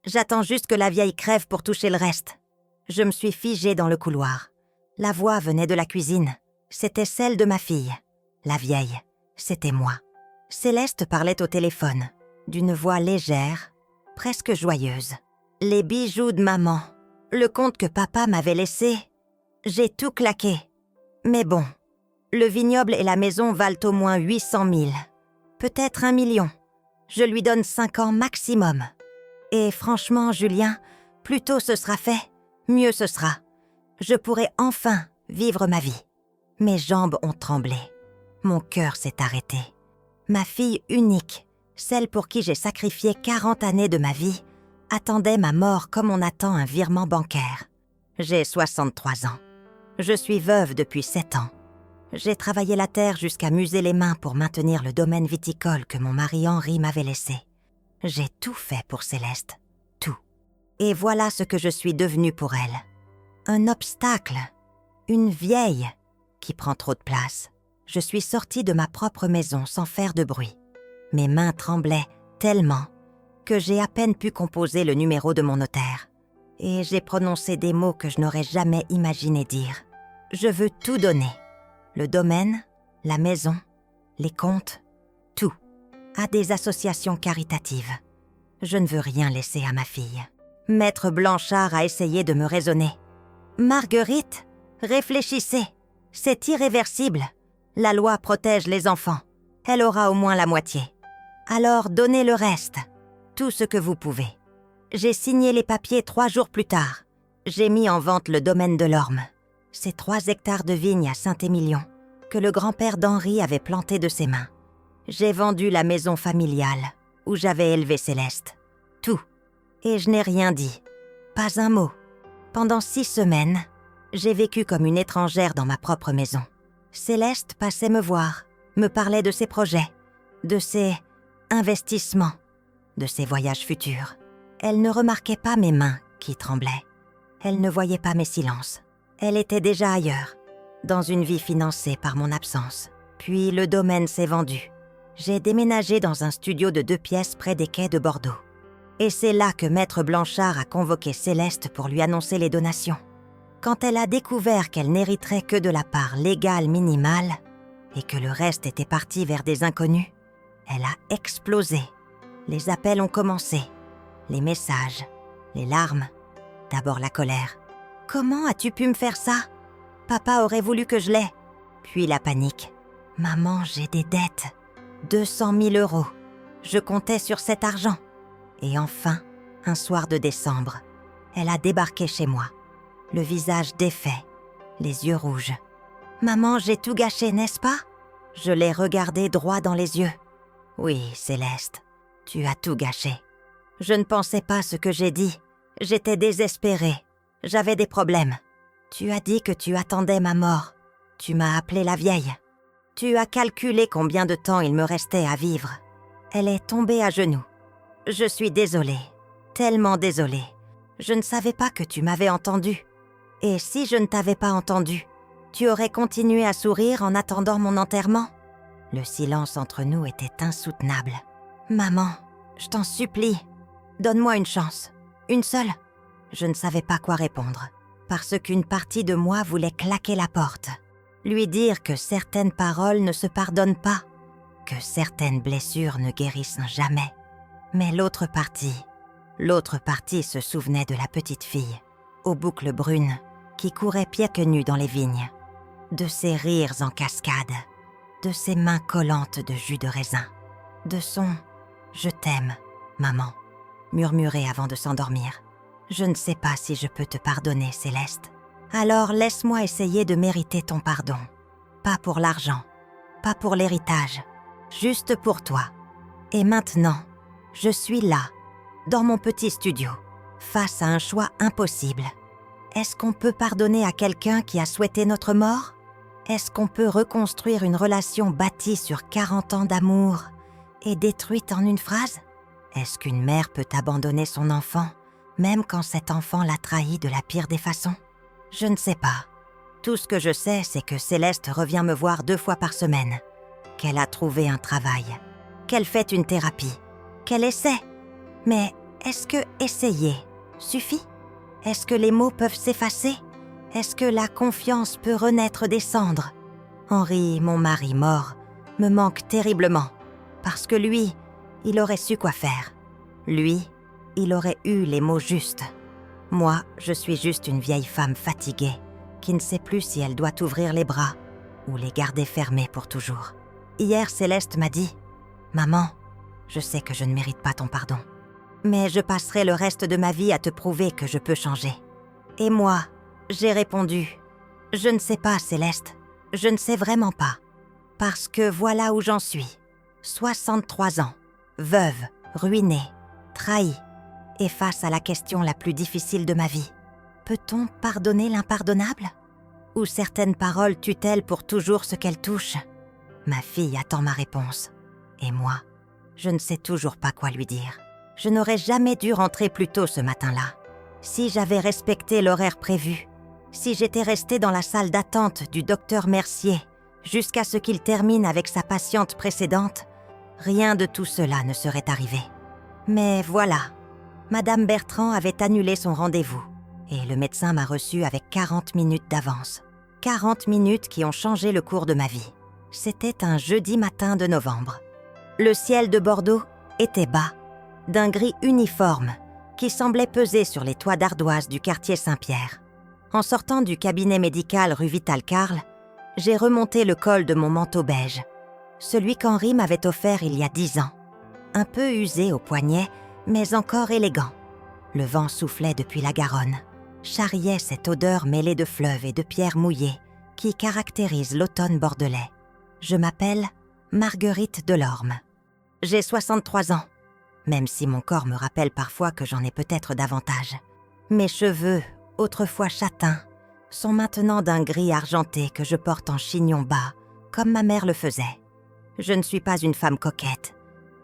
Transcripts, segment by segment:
J'attends juste que la vieille crève pour toucher le reste. Je me suis figée dans le couloir. La voix venait de la cuisine. C'était celle de ma fille. La vieille, c'était moi. Céleste parlait au téléphone, d'une voix légère, presque joyeuse. Les bijoux de maman, le compte que papa m'avait laissé, j'ai tout claqué. Mais bon, le vignoble et la maison valent au moins 800 000, peut-être 1 million. Je lui donne 5 ans maximum. Et franchement, Julien, plus tôt ce sera fait, mieux ce sera. Je pourrai enfin vivre ma vie. Mes jambes ont tremblé. Mon cœur s'est arrêté. Ma fille unique, celle pour qui j'ai sacrifié 40 années de ma vie, attendait ma mort comme on attend un virement bancaire. J'ai 63 ans. Je suis veuve depuis 7 ans. J'ai travaillé la terre jusqu'à muser les mains pour maintenir le domaine viticole que mon mari Henri m'avait laissé. J'ai tout fait pour Céleste. Tout. Et voilà ce que je suis devenue pour elle. Un obstacle. Une vieille qui prend trop de place. Je suis sortie de ma propre maison sans faire de bruit. Mes mains tremblaient tellement que j'ai à peine pu composer le numéro de mon notaire. Et j'ai prononcé des mots que je n'aurais jamais imaginé dire. Je veux tout donner. Le domaine, la maison, les comptes, tout. À des associations caritatives. Je ne veux rien laisser à ma fille. Maître Blanchard a essayé de me raisonner. « Marguerite, réfléchissez. C'est irréversible. La loi protège les enfants. Elle aura au moins la moitié. Alors donnez le reste, tout ce que vous pouvez. » J'ai signé les papiers 3 jours plus tard. J'ai mis en vente le domaine de l'Orme. C'est 3 hectares de vignes à Saint-Émilion que le grand-père d'Henri avait planté de ses mains. J'ai vendu la maison familiale où j'avais élevé Céleste. Tout. Et je n'ai rien dit. Pas un mot. Pendant 6 semaines, j'ai vécu comme une étrangère dans ma propre maison. Céleste passait me voir, me parlait de ses projets, de ses investissements, de ses voyages futurs. Elle ne remarquait pas mes mains qui tremblaient. Elle ne voyait pas mes silences. Elle était déjà ailleurs, dans une vie financée par mon absence. Puis le domaine s'est vendu. J'ai déménagé dans un studio de 2 pièces près des quais de Bordeaux. Et c'est là que Maître Blanchard a convoqué Céleste pour lui annoncer les donations. Quand elle a découvert qu'elle n'hériterait que de la part légale minimale et que le reste était parti vers des inconnus, elle a explosé. Les appels ont commencé, les messages, les larmes, d'abord la colère. « Comment as-tu pu me faire ça? Papa aurait voulu que je l'aie. » Puis la panique. « Maman, j'ai des dettes. 200 000 €. Je comptais sur cet argent. » Et enfin, un soir de décembre, elle a débarqué chez moi. Le visage défait, les yeux rouges. « Maman, j'ai tout gâché, n'est-ce pas ?» Je l'ai regardée droit dans les yeux. « Oui, Céleste, tu as tout gâché. » Je ne pensais pas ce que j'ai dit. J'étais désespérée. J'avais des problèmes. Tu as dit que tu attendais ma mort. Tu m'as appelée la vieille. Tu as calculé combien de temps il me restait à vivre. Elle est tombée à genoux. « Je suis désolée, tellement désolée. Je ne savais pas que tu m'avais entendue. Et si je ne t'avais pas entendue, tu aurais continué à sourire en attendant mon enterrement ?» Le silence entre nous était insoutenable. « Maman, je t'en supplie, donne-moi une chance, une seule. » Je ne savais pas quoi répondre, parce qu'une partie de moi voulait claquer la porte, lui dire que certaines paroles ne se pardonnent pas, que certaines blessures ne guérissent jamais. Mais l'autre partie se souvenait de la petite fille, aux boucles brunes, qui courait pieds que nus dans les vignes, de ses rires en cascade, de ses mains collantes de jus de raisin, de son « Je t'aime, maman », murmuré avant de s'endormir. Je ne sais pas si je peux te pardonner, Céleste. Alors laisse-moi essayer de mériter ton pardon. Pas pour l'argent, pas pour l'héritage, juste pour toi. Et maintenant, je suis là, dans mon petit studio, face à un choix impossible. Est-ce qu'on peut pardonner à quelqu'un qui a souhaité notre mort? Est-ce qu'on peut reconstruire une relation bâtie sur 40 ans d'amour et détruite en une phrase? Est-ce qu'une mère peut abandonner son enfant, même quand cet enfant l'a trahi de la pire des façons? Je ne sais pas. Tout ce que je sais, c'est que Céleste revient me voir 2 fois par semaine, qu'elle a trouvé un travail, qu'elle fait une thérapie, qu'elle essaie. Mais Est-ce que essayer suffit? Est-ce que les mots peuvent s'effacer? Est-ce que la confiance peut renaître des cendres? Henri, mon mari mort, me manque terriblement, parce que lui, il aurait su quoi faire. Lui, il aurait eu les mots justes. Moi, je suis juste une vieille femme fatiguée, qui ne sait plus si elle doit ouvrir les bras ou les garder fermés pour toujours. Hier, Céleste m'a dit « Maman, je sais que je ne mérite pas ton pardon, mais je passerai le reste de ma vie à te prouver que je peux changer. » Et moi, j'ai répondu « Je ne sais pas, Céleste, je ne sais vraiment pas, parce que voilà où j'en suis. 63 ans, veuve, ruinée, trahie, et face à la question la plus difficile de ma vie. Peut-on pardonner l'impardonnable? Ou certaines paroles tuent-elles pour toujours ce qu'elles touchent? Ma fille attend ma réponse. Et moi, je ne sais toujours pas quoi lui dire. Je n'aurais jamais dû rentrer plus tôt ce matin-là. Si j'avais respecté l'horaire prévu, si j'étais restée dans la salle d'attente du docteur Mercier jusqu'à ce qu'il termine avec sa patiente précédente, rien de tout cela ne serait arrivé. Mais voilà, Madame Bertrand avait annulé son rendez-vous et le médecin m'a reçue avec 40 minutes d'avance. 40 minutes qui ont changé le cours de ma vie. C'était un jeudi matin de novembre. Le ciel de Bordeaux était bas, d'un gris uniforme qui semblait peser sur les toits d'ardoise du quartier Saint-Pierre. En sortant du cabinet médical rue Vital-Carle, j'ai remonté le col de mon manteau beige, celui qu'Henri m'avait offert il y a 10 ans. Un peu usé au poignet, mais encore élégant. Le vent soufflait depuis la Garonne, charriait cette odeur mêlée de fleuves et de pierres mouillées qui caractérise l'automne bordelais. Je m'appelle Marguerite Delorme. J'ai 63 ans, même si mon corps me rappelle parfois que j'en ai peut-être davantage. Mes cheveux, autrefois châtains, sont maintenant d'un gris argenté que je porte en chignon bas, comme ma mère le faisait. Je ne suis pas une femme coquette,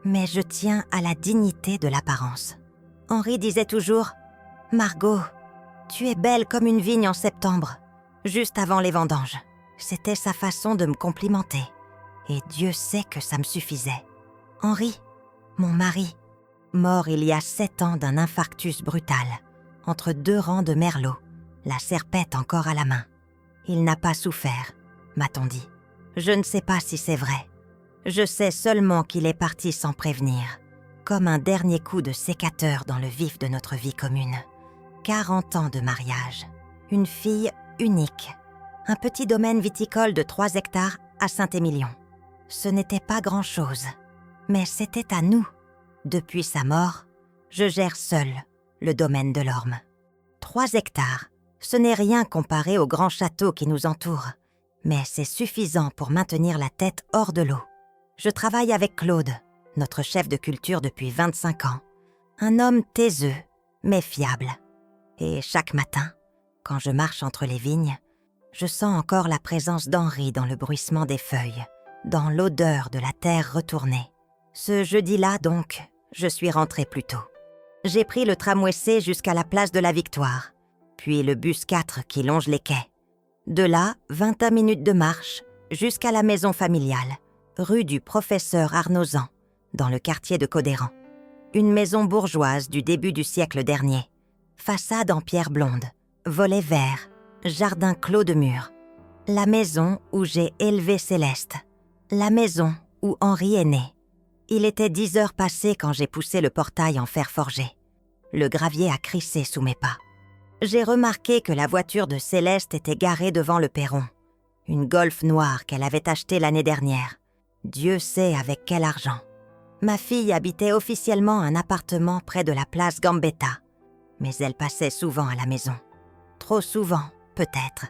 mais je tiens à la dignité de l'apparence. Henri disait toujours « Margot, tu es belle comme une vigne en septembre, juste avant les vendanges. » C'était sa façon de me complimenter, et Dieu sait que ça me suffisait. Henri, mon mari, mort il y a 7 ans d'un infarctus brutal, entre 2 rangs de merlot, la serpette encore à la main. Il n'a pas souffert, m'a-t-on dit. Je ne sais pas si c'est vrai. Je sais seulement qu'il est parti sans prévenir, comme un dernier coup de sécateur dans le vif de notre vie commune. 40 ans de mariage, une fille unique, un petit domaine viticole de 3 hectares à Saint-Émilion. Ce n'était pas grand-chose, mais c'était à nous. Depuis sa mort, je gère seule le domaine de l'Orme. 3 hectares, ce n'est rien comparé au grand château qui nous entoure, mais c'est suffisant pour maintenir la tête hors de l'eau. Je travaille avec Claude, notre chef de culture depuis 25 ans. Un homme taiseux, mais fiable. Et chaque matin, quand je marche entre les vignes, je sens encore la présence d'Henri dans le bruissement des feuilles, dans l'odeur de la terre retournée. Ce jeudi-là, donc, je suis rentrée plus tôt. J'ai pris le tramway C jusqu'à la place de la Victoire, puis le bus 4 qui longe les quais. De là, 21 minutes de marche jusqu'à la maison familiale, rue du professeur Arnozan, dans le quartier de Codéran. Une maison bourgeoise du début du siècle dernier. Façade en pierre blonde, volets verts, jardin clos de murs. La maison où j'ai élevé Céleste. La maison où Henri est né. Il était 10 heures passées quand j'ai poussé le portail en fer forgé. Le gravier a crissé sous mes pas. J'ai remarqué que la voiture de Céleste était garée devant le perron. Une Golf noire qu'elle avait achetée l'année dernière. Dieu sait avec quel argent. Ma fille habitait officiellement un appartement près de la place Gambetta, mais elle passait souvent à la maison. Trop souvent, peut-être.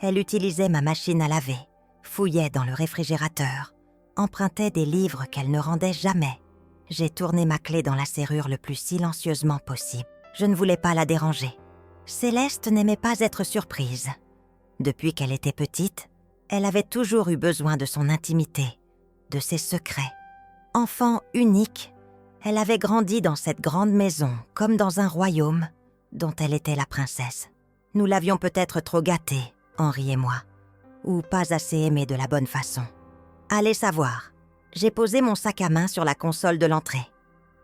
Elle utilisait ma machine à laver, fouillait dans le réfrigérateur, empruntait des livres qu'elle ne rendait jamais. J'ai tourné ma clé dans la serrure le plus silencieusement possible. Je ne voulais pas la déranger. Céleste n'aimait pas être surprise. Depuis qu'elle était petite, elle avait toujours eu besoin de son intimité, de ses secrets. Enfant unique, elle avait grandi dans cette grande maison comme dans un royaume dont elle était la princesse. Nous l'avions peut-être trop gâtée, Henri et moi, ou pas assez aimée de la bonne façon. Allez savoir, j'ai posé mon sac à main sur la console de l'entrée.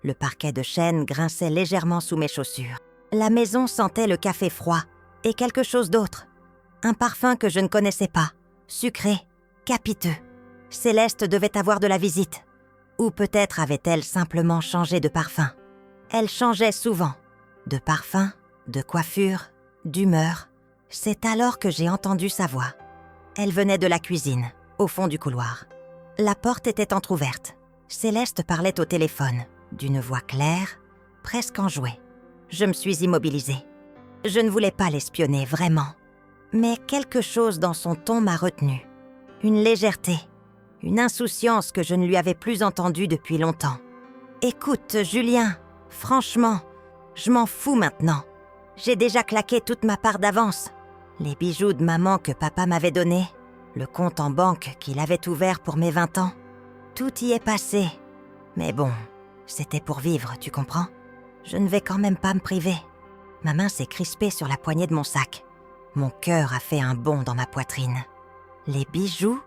Le parquet de chêne grinçait légèrement sous mes chaussures. La maison sentait le café froid et quelque chose d'autre. Un parfum que je ne connaissais pas, sucré, capiteux. Céleste devait avoir de la visite. Ou peut-être avait-elle simplement changé de parfum. Elle changeait souvent. De parfum, de coiffure, d'humeur. C'est alors que j'ai entendu sa voix. Elle venait de la cuisine, au fond du couloir. La porte était entr'ouverte. Céleste parlait au téléphone, d'une voix claire, presque enjouée. Je me suis immobilisée. Je ne voulais pas l'espionner, vraiment. Mais quelque chose dans son ton m'a retenue. Une légèreté, une insouciance que je ne lui avais plus entendue depuis longtemps. « Écoute, Julien, franchement, je m'en fous maintenant. J'ai déjà claqué toute ma part d'avance. Les bijoux de maman que papa m'avait donnés, le compte en banque qu'il avait ouvert pour mes 20 ans, tout y est passé. Mais bon, c'était pour vivre, tu comprends? Je ne vais quand même pas me priver. » Ma main s'est crispée sur la poignée de mon sac. Mon cœur a fait un bond dans ma poitrine. Les bijoux?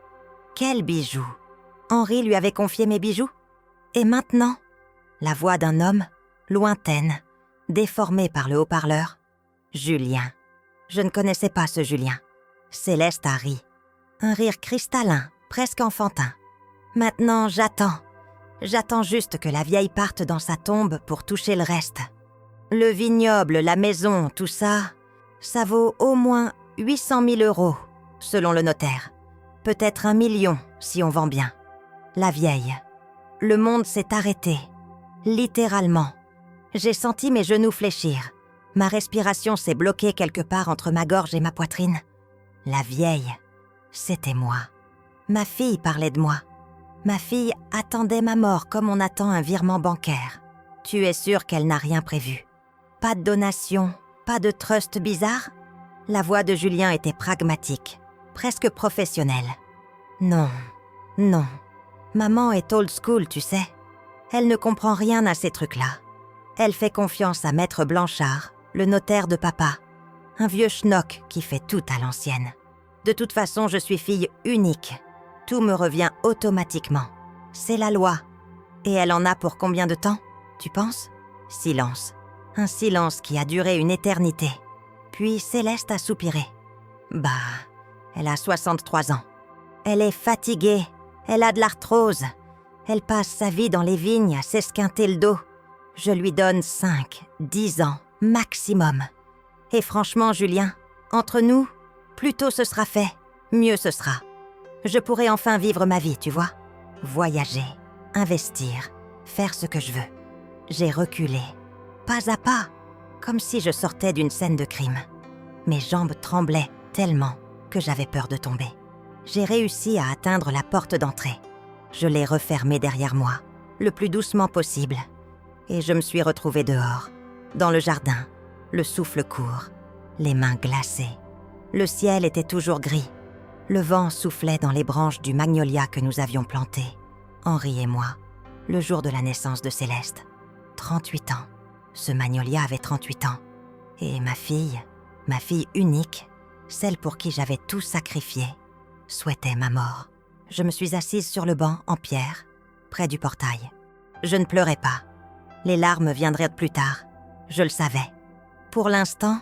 Quels bijoux? Henri lui avait confié mes bijoux? Et maintenant, la voix d'un homme, lointaine, déformée par le haut-parleur. Julien. Je ne connaissais pas ce Julien. Céleste a ri. Un rire cristallin, presque enfantin. Maintenant, j'attends. J'attends juste que la vieille parte dans sa tombe pour toucher le reste. Le vignoble, la maison, tout ça, ça vaut au moins 800 000 €, selon le notaire. Peut-être 1 million, si on vend bien. La vieille. Le monde s'est arrêté. Littéralement. J'ai senti mes genoux fléchir. Ma respiration s'est bloquée quelque part entre ma gorge et ma poitrine. La vieille, c'était moi. Ma fille parlait de moi. Ma fille attendait ma mort comme on attend un virement bancaire. Tu es sûr qu'elle n'a rien prévu? Pas de donation, pas de trust bizarre? La voix de Julien était pragmatique, presque professionnelle. Non, non. Maman est old school, tu sais. Elle ne comprend rien à ces trucs-là. Elle fait confiance à Maître Blanchard, le notaire de papa. Un vieux schnock qui fait tout à l'ancienne. De toute façon, je suis fille unique. Tout me revient automatiquement. C'est la loi. Et elle en a pour combien de temps, tu penses? Silence. Un silence qui a duré une éternité. Puis Céleste a soupiré. Bah, elle a 63 ans. Elle est fatiguée. Elle a de l'arthrose. Elle passe sa vie dans les vignes à s'esquinter le dos. Je lui donne 5, 10 ans, maximum. Et franchement, Julien, entre nous, plus tôt ce sera fait, mieux ce sera. Je pourrai enfin vivre ma vie, tu vois. Voyager, investir, faire ce que je veux. J'ai reculé, pas à pas, comme si je sortais d'une scène de crime. Mes jambes tremblaient tellement que j'avais peur de tomber. J'ai réussi à atteindre la porte d'entrée. Je l'ai refermée derrière moi, le plus doucement possible. Et je me suis retrouvée dehors, dans le jardin, le souffle court, les mains glacées. Le ciel était toujours gris. Le vent soufflait dans les branches du magnolia que nous avions planté, Henri et moi, le jour de la naissance de Céleste. 38 ans. Ce magnolia avait 38 ans. Et ma fille unique, celle pour qui j'avais tout sacrifié, souhaitait ma mort. Je me suis assise sur le banc en pierre, près du portail. Je ne pleurais pas. Les larmes viendraient plus tard. Je le savais. Pour l'instant,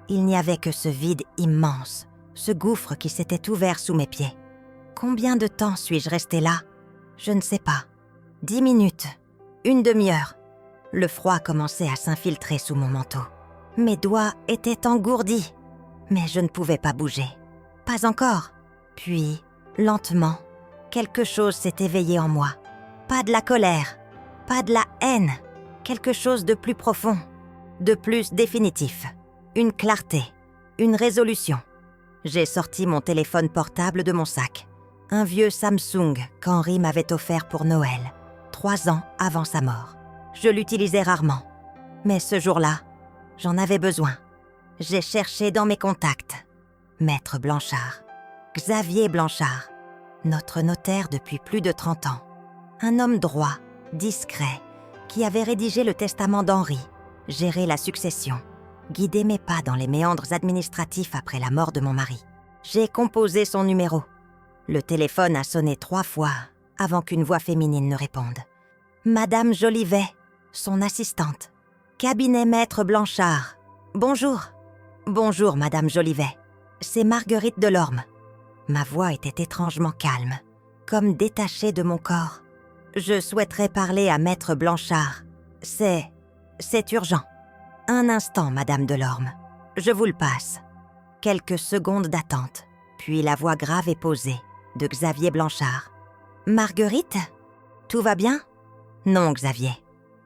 il n'y avait que ce vide immense, ce gouffre qui s'était ouvert sous mes pieds. Combien de temps suis-je restée là? Je ne sais pas. 10 minutes, une demi-heure. Le froid commençait à s'infiltrer sous mon manteau. Mes doigts étaient engourdis, mais je ne pouvais pas bouger. Pas encore. Puis, lentement, quelque chose s'est éveillé en moi. Pas de la colère, pas de la haine. Quelque chose de plus profond, de plus définitif. Une clarté, une résolution. J'ai sorti mon téléphone portable de mon sac. Un vieux Samsung qu'Henri m'avait offert pour Noël, 3 ans avant sa mort. Je l'utilisais rarement. Mais ce jour-là, j'en avais besoin. J'ai cherché dans mes contacts. Maître Blanchard, Xavier Blanchard, notre notaire depuis plus de 30 ans. Un homme droit, discret, qui avait rédigé le testament d'Henri, géré la succession, guidé mes pas dans les méandres administratifs après la mort de mon mari. J'ai composé son numéro. Le téléphone a sonné 3 fois avant qu'une voix féminine ne réponde. « Madame Jolivet !» son assistante. Cabinet Maître Blanchard. Bonjour. Bonjour, Madame Jolivet. C'est Marguerite Delorme. Ma voix était étrangement calme, comme détachée de mon corps. Je souhaiterais parler à Maître Blanchard. C'est urgent. Un instant, Madame Delorme. Je vous le passe. Quelques secondes d'attente, puis la voix grave et posée de Xavier Blanchard. Marguerite ? Tout va bien ? Non, Xavier.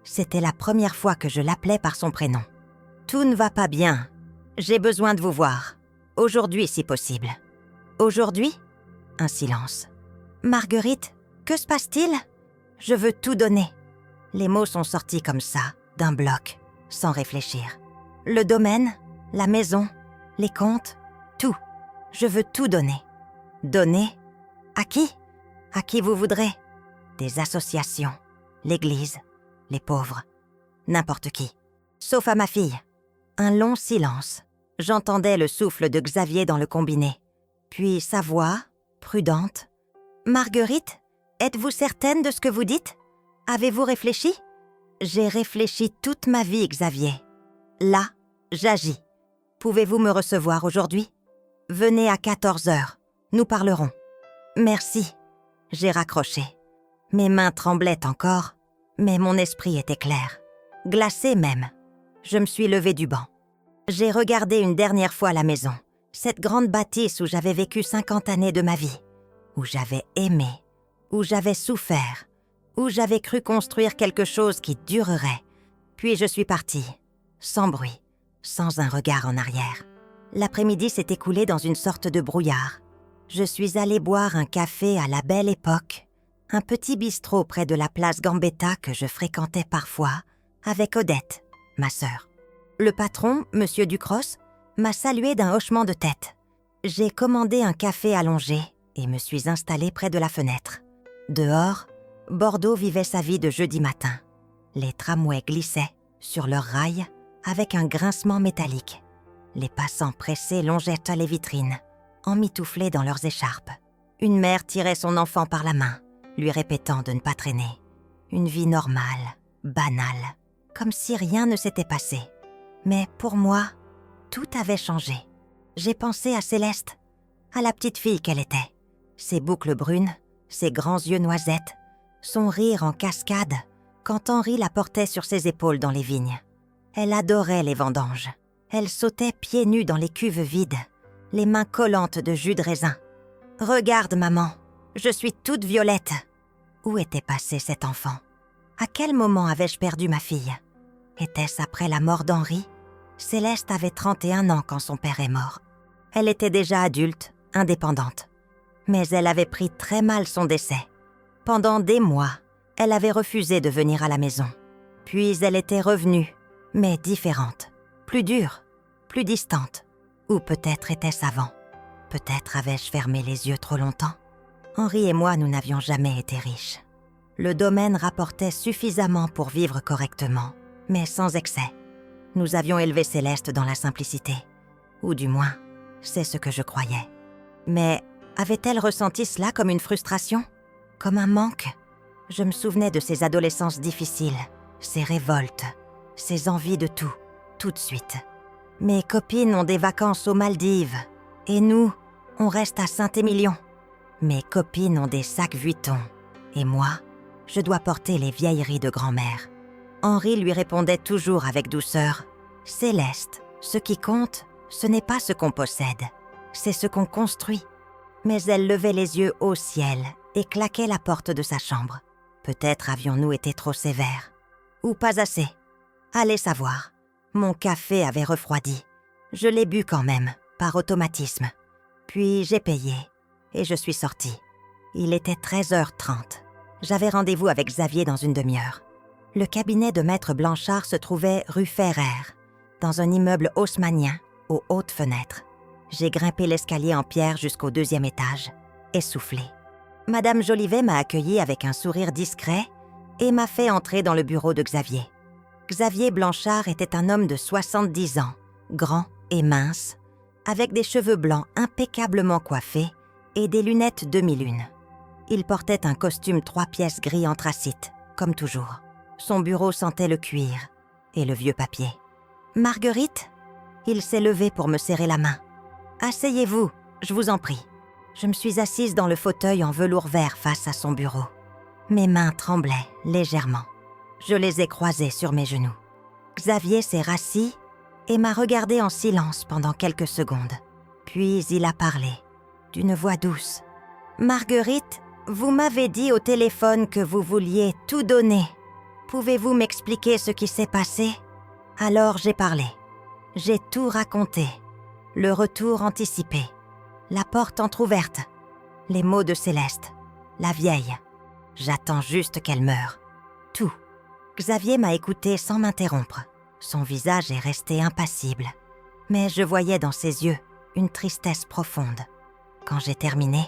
C'était la première fois que je l'appelais par son prénom. Tout ne va pas bien. J'ai besoin de vous voir. Aujourd'hui, si possible. Aujourd'hui ? Un silence. Marguerite, que se passe-t-il ? Je veux tout donner. Les mots sont sortis comme ça, d'un bloc, sans réfléchir. Le domaine, la maison, les comptes, tout. Je veux tout donner. Donner ? À qui ? À qui vous voudrez ? Des associations, l'église, les pauvres, n'importe qui. Sauf à ma fille. Un long silence. J'entendais le souffle de Xavier dans le combiné. Puis sa voix, prudente. « Marguerite, êtes-vous certaine de ce que vous dites ? Avez-vous réfléchi ? » J'ai réfléchi toute ma vie, Xavier. Là, j'agis. Pouvez-vous me recevoir aujourd'hui ? Venez à 14h. Nous parlerons. Merci. J'ai raccroché. Mes mains tremblaient encore, mais mon esprit était clair. Glacé même. Je me suis levée du banc. J'ai regardé une dernière fois la maison, cette grande bâtisse où j'avais vécu 50 années de ma vie, où j'avais aimé, où j'avais souffert, où j'avais cru construire quelque chose qui durerait. Puis je suis partie, sans bruit, sans un regard en arrière. L'après-midi s'est écoulé dans une sorte de brouillard. Je suis allée boire un café à la Belle Époque, un petit bistrot près de la place Gambetta que je fréquentais parfois, avec Odette, ma sœur. Le patron, Monsieur Ducros, m'a salué d'un hochement de tête. J'ai commandé un café allongé et me suis installée près de la fenêtre. Dehors, Bordeaux vivait sa vie de jeudi matin. Les tramways glissaient sur leurs rails avec un grincement métallique. Les passants pressés longeaient les vitrines, emmitouflés dans leurs écharpes. Une mère tirait son enfant par la main, lui répétant de ne pas traîner. Une vie normale, banale, comme si rien ne s'était passé. Mais pour moi, tout avait changé. J'ai pensé à Céleste, à la petite fille qu'elle était. Ses boucles brunes, ses grands yeux noisettes, son rire en cascade quand Henri la portait sur ses épaules dans les vignes. Elle adorait les vendanges. Elle sautait pieds nus dans les cuves vides, les mains collantes de jus de raisin. « Regarde, maman, je suis toute violette. » Où était passé cet enfant ? À quel moment avais-je perdu ma fille ? Était-ce après la mort d'Henri ? Céleste avait 31 ans quand son père est mort. Elle était déjà adulte, indépendante. Mais elle avait pris très mal son décès. Pendant des mois, elle avait refusé de venir à la maison. Puis elle était revenue, mais différente, plus dure, plus distante. Ou peut-être était-ce avant. Peut-être avais-je fermé les yeux trop longtemps. Henri et moi, nous n'avions jamais été riches. Le domaine rapportait suffisamment pour vivre correctement, mais sans excès. Nous avions élevé Céleste dans la simplicité. Ou du moins, c'est ce que je croyais. Mais avait-elle ressenti cela comme une frustration ? Comme un manque ? Je me souvenais de ses adolescences difficiles, ses révoltes, ses envies de tout de suite. Mes copines ont des vacances aux Maldives, et nous, on reste à Saint-Émilion. Mes copines ont des sacs Vuitton, et moi, je dois porter les vieilleries de grand-mère. Henri lui répondait toujours avec douceur « Céleste, ce qui compte, ce n'est pas ce qu'on possède, c'est ce qu'on construit. » Mais elle levait les yeux au ciel et claquait la porte de sa chambre. Peut-être avions-nous été trop sévères. Ou pas assez. Allez savoir. Mon café avait refroidi. Je l'ai bu quand même, par automatisme. Puis j'ai payé, et je suis sortie. Il était 13h30. J'avais rendez-vous avec Xavier dans une demi-heure. Le cabinet de Maître Blanchard se trouvait rue Ferrer, dans un immeuble haussmannien, aux hautes fenêtres. J'ai grimpé l'escalier en pierre jusqu'au 2e étage, essoufflée. Madame Jolivet m'a accueillie avec un sourire discret et m'a fait entrer dans le bureau de Xavier. Xavier Blanchard était un homme de 70 ans, grand et mince, avec des cheveux blancs impeccablement coiffés et des lunettes demi-lune. Il portait un costume 3 pièces gris anthracite, comme toujours. Son bureau sentait le cuir et le vieux papier. « Marguerite ?» Il s'est levé pour me serrer la main. « Asseyez-vous, je vous en prie. » Je me suis assise dans le fauteuil en velours vert face à son bureau. Mes mains tremblaient légèrement. Je les ai croisées sur mes genoux. Xavier s'est rassis et m'a regardé en silence pendant quelques secondes. Puis il a parlé, d'une voix douce. « Marguerite, vous m'avez dit au téléphone que vous vouliez tout donner. Pouvez-vous m'expliquer ce qui s'est passé ?» Alors j'ai parlé. J'ai tout raconté. Le retour anticipé. La porte entr'ouverte. Les mots de Céleste. La vieille. J'attends juste qu'elle meure. Tout. Xavier m'a écouté sans m'interrompre. Son visage est resté impassible. Mais je voyais dans ses yeux une tristesse profonde. Quand j'ai terminé,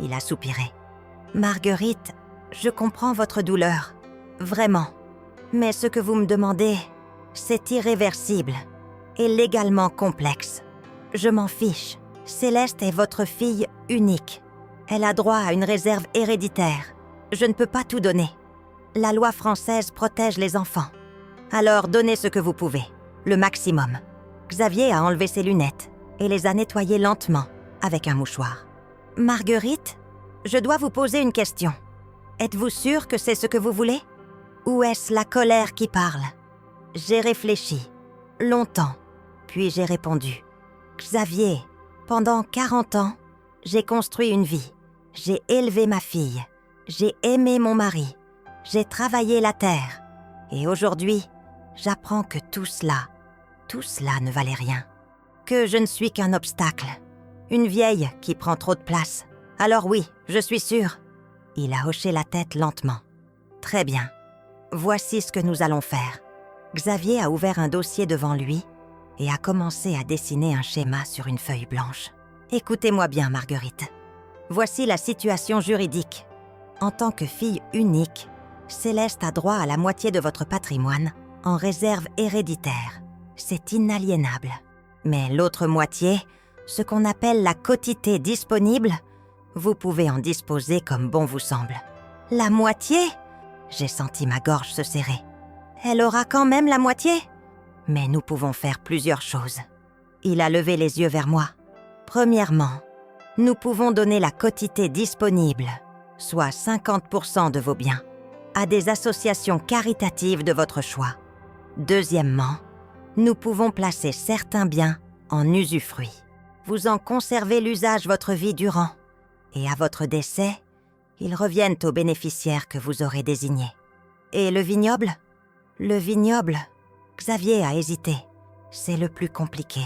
il a soupiré. « Marguerite, je comprends votre douleur. Vraiment. Mais ce que vous me demandez, c'est irréversible et légalement complexe. Je m'en fiche. Céleste est votre fille unique. Elle a droit à une réserve héréditaire. Je ne peux pas tout donner. La loi française protège les enfants. Alors donnez ce que vous pouvez, le maximum. » Xavier a enlevé ses lunettes et les a nettoyées lentement avec un mouchoir. « Marguerite, je dois vous poser une question. Êtes-vous sûre que c'est ce que vous voulez? Ou est-ce la colère qui parle ?» J'ai réfléchi, longtemps, puis j'ai répondu. « Xavier, pendant 40 ans, j'ai construit une vie. J'ai élevé ma fille. J'ai aimé mon mari. J'ai travaillé la terre. Et aujourd'hui, j'apprends que tout cela ne valait rien. Que je ne suis qu'un obstacle. Une vieille qui prend trop de place. Alors oui, je suis sûre. » Il a hoché la tête lentement. « Très bien. Voici ce que nous allons faire. » Xavier a ouvert un dossier devant lui et a commencé à dessiner un schéma sur une feuille blanche. « Écoutez-moi bien, Marguerite. Voici la situation juridique. En tant que fille unique, Céleste a droit à la moitié de votre patrimoine en réserve héréditaire. C'est inaliénable. Mais l'autre moitié, ce qu'on appelle la quotité disponible, vous pouvez en disposer comme bon vous semble. »« La moitié ?» J'ai senti ma gorge se serrer. « Elle aura quand même la moitié ?» « Mais nous pouvons faire plusieurs choses. » Il a levé les yeux vers moi. « Premièrement, nous pouvons donner la quotité disponible, soit 50% de vos biens, à des associations caritatives de votre choix. Deuxièmement, nous pouvons placer certains biens en usufruit. Vous en conservez l'usage votre vie durant, et à votre décès, ils reviennent aux bénéficiaires que vous aurez désignés. Et le vignoble ? Le vignoble, Xavier a hésité. C'est le plus compliqué.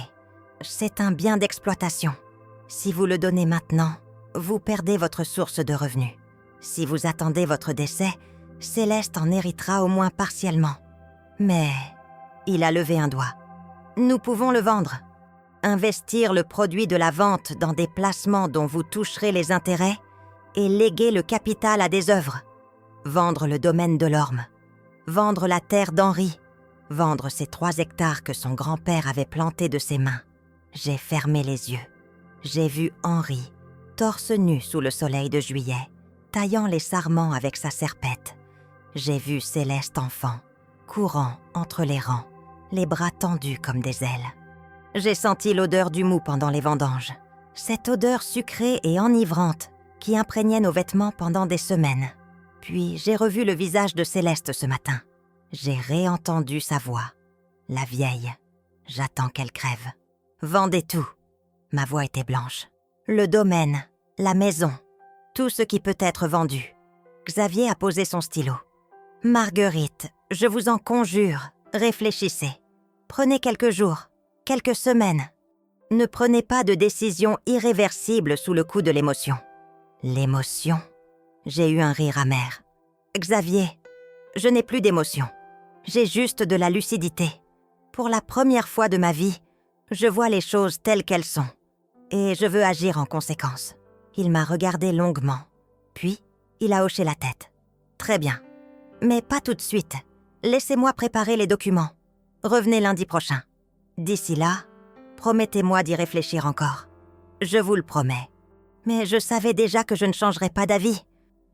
C'est un bien d'exploitation. Si vous le donnez maintenant, vous perdez votre source de revenus. Si vous attendez votre décès, Céleste en héritera au moins partiellement. Mais il a levé un doigt. Nous pouvons le vendre. Investir le produit de la vente dans des placements dont vous toucherez les intérêts et léguer le capital à des œuvres. Vendre le domaine de l'Orme. Vendre la terre d'Henri. Vendre ces 3 hectares que son grand-père avait plantés de ses mains. J'ai fermé les yeux. J'ai vu Henri, torse nu sous le soleil de juillet, taillant les sarments avec sa serpette. J'ai vu Céleste enfant, courant entre les rangs, les bras tendus comme des ailes. J'ai senti l'odeur du mou pendant les vendanges. Cette odeur sucrée et enivrante qui imprégnait nos vêtements pendant des semaines. Puis j'ai revu le visage de Céleste ce matin. J'ai réentendu sa voix. La vieille. J'attends qu'elle crève. Vendez tout. Ma voix était blanche. Le domaine, la maison, tout ce qui peut être vendu. Xavier a posé son stylo. Marguerite, je vous en conjure, réfléchissez. Prenez quelques jours, quelques semaines. Ne prenez pas de décision irréversible sous le coup de l'émotion. L'émotion ? J'ai eu un rire amer. Xavier, je n'ai plus d'émotion. J'ai juste de la lucidité. Pour la première fois de ma vie, je vois les choses telles qu'elles sont. Et je veux agir en conséquence. Il m'a regardé longuement. Puis, il a hoché la tête. Très bien. Mais pas tout de suite. Laissez-moi préparer les documents. Revenez lundi prochain. D'ici là, promettez-moi d'y réfléchir encore. Je vous le promets. Mais je savais déjà que je ne changerais pas d'avis.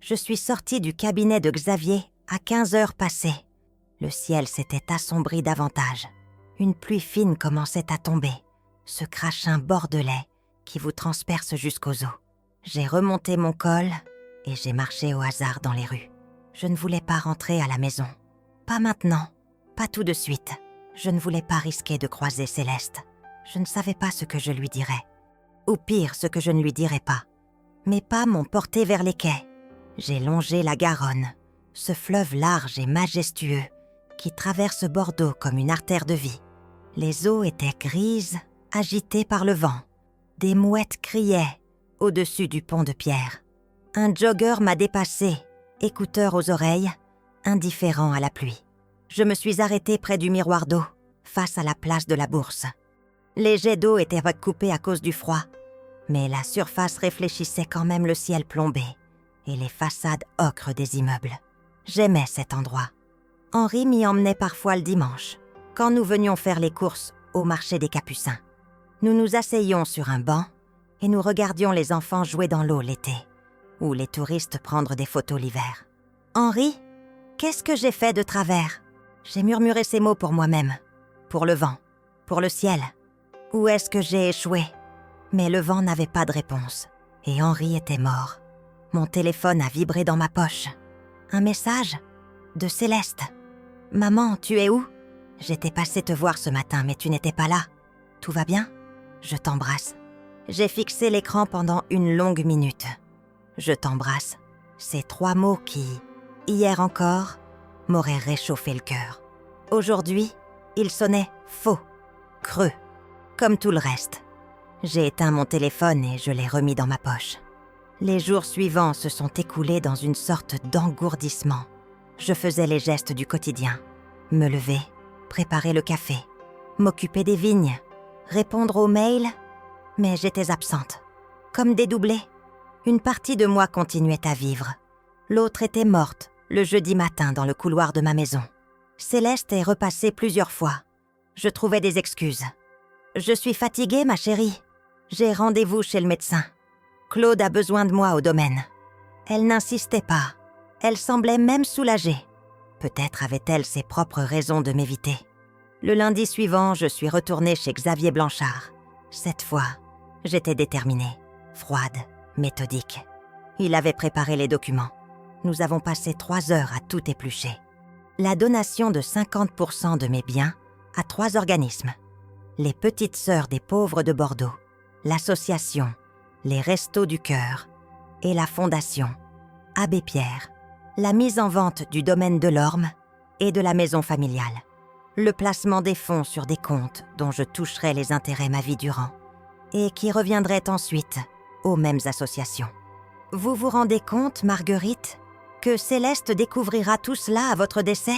Je suis sortie du cabinet de Xavier à 15 heures passées. Le ciel s'était assombri davantage. Une pluie fine commençait à tomber, ce crachin bordelais qui vous transperce jusqu'aux os. J'ai remonté mon col et j'ai marché au hasard dans les rues. Je ne voulais pas rentrer à la maison. Pas maintenant, pas tout de suite. Je ne voulais pas risquer de croiser Céleste. Je ne savais pas ce que je lui dirais. Ou pire, ce que je ne lui dirais pas. Mes pas m'ont porté vers les quais. J'ai longé la Garonne, ce fleuve large et majestueux qui traverse Bordeaux comme une artère de vie. Les eaux étaient grises, agitées par le vent. Des mouettes criaient au-dessus du pont de pierre. Un jogger m'a dépassé, écouteurs aux oreilles, indifférent à la pluie. Je me suis arrêtée près du miroir d'eau, face à la place de la Bourse. Les jets d'eau étaient recoupés à cause du froid, mais la surface réfléchissait quand même le ciel plombé et les façades ocres des immeubles. J'aimais cet endroit. Henri m'y emmenait parfois le dimanche, quand nous venions faire les courses au marché des Capucins. Nous nous asseyions sur un banc et nous regardions les enfants jouer dans l'eau l'été, ou les touristes prendre des photos l'hiver. « Henri, qu'est-ce que j'ai fait de travers ?» J'ai murmuré ces mots pour moi-même, pour le vent, pour le ciel. Où est-ce que j'ai échoué? Mais le vent n'avait pas de réponse, et Henri était mort. Mon téléphone a vibré dans ma poche. Un message de Céleste. « Maman, tu es où? J'étais passée te voir ce matin, mais tu n'étais pas là. Tout va bien? Je t'embrasse. » J'ai fixé l'écran pendant une longue minute. « Je t'embrasse », ces 3 mots qui, hier encore, m'auraient réchauffé le cœur. Aujourd'hui, ils sonnaient faux, creux, comme tout le reste. J'ai éteint mon téléphone et je l'ai remis dans ma poche. Les jours suivants se sont écoulés dans une sorte d'engourdissement. Je faisais les gestes du quotidien. Me lever, préparer le café, m'occuper des vignes, répondre aux mails, mais j'étais absente. Comme dédoublée, une partie de moi continuait à vivre. L'autre était morte le jeudi matin dans le couloir de ma maison. Céleste est repassée plusieurs fois. Je trouvais des excuses. « Je suis fatiguée, ma chérie. J'ai rendez-vous chez le médecin. Claude a besoin de moi au domaine. » Elle n'insistait pas. Elle semblait même soulagée. Peut-être avait-elle ses propres raisons de m'éviter. Le lundi suivant, je suis retournée chez Xavier Blanchard. Cette fois, j'étais déterminée, froide, méthodique. Il avait préparé les documents. Nous avons passé 3 heures à tout éplucher. La donation de 50% de mes biens à 3 organismes. Les Petites Sœurs des Pauvres de Bordeaux, l'association, les Restos du Cœur et la Fondation Abbé Pierre. La mise en vente du domaine de l'Orme et de la maison familiale. Le placement des fonds sur des comptes dont je toucherais les intérêts ma vie durant et qui reviendraient ensuite aux mêmes associations. Vous vous rendez compte, Marguerite, que Céleste découvrira tout cela à votre décès?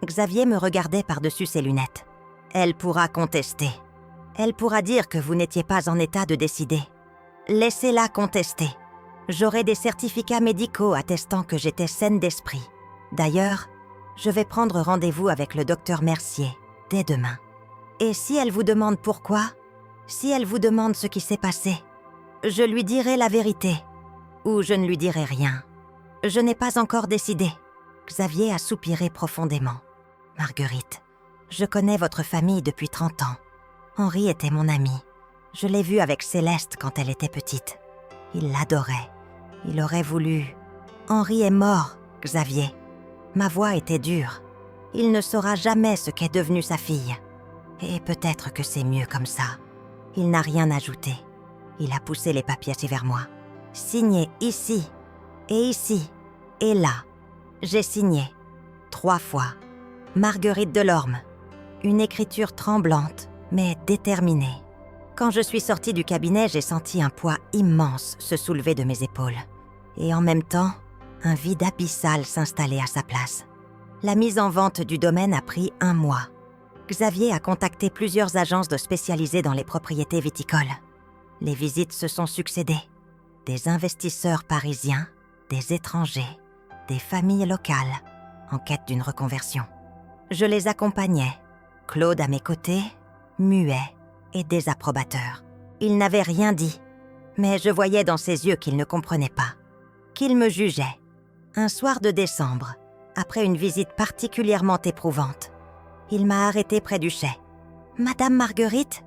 Xavier me regardait par-dessus ses lunettes. Elle pourra contester. Elle pourra dire que vous n'étiez pas en état de décider. Laissez-la contester. J'aurai des certificats médicaux attestant que j'étais saine d'esprit. D'ailleurs, je vais prendre rendez-vous avec le docteur Mercier dès demain. Et si elle vous demande pourquoi, si elle vous demande ce qui s'est passé, je lui dirai la vérité, ou je ne lui dirai rien. Je n'ai pas encore décidé. Xavier a soupiré profondément. Marguerite, je connais votre famille depuis 30 ans. Henri était mon ami. Je l'ai vu avec Céleste quand elle était petite. Il l'adorait. Il aurait voulu. Henri est mort, Xavier. Ma voix était dure. Il ne saura jamais ce qu'est devenue sa fille. Et peut-être que c'est mieux comme ça. Il n'a rien ajouté. Il a poussé les papiers vers moi. Signé ici, et ici, et là. J'ai signé 3 fois. Marguerite Delorme. Une écriture tremblante, mais déterminée. Quand je suis sortie du cabinet, j'ai senti un poids immense se soulever de mes épaules. Et en même temps, un vide abyssal s'installer à sa place. La mise en vente du domaine a pris 1 mois. Xavier a contacté plusieurs agences spécialisées dans les propriétés viticoles. Les visites se sont succédées. Des investisseurs parisiens, des étrangers, des familles locales, en quête d'une reconversion. Je les accompagnais, Claude à mes côtés, muet et désapprobateur. Il n'avait rien dit, mais je voyais dans ses yeux qu'il ne comprenait pas, qu'il me jugeait. Un soir de décembre, après une visite particulièrement éprouvante. Il m'a arrêtée près du chai. « Madame Marguerite,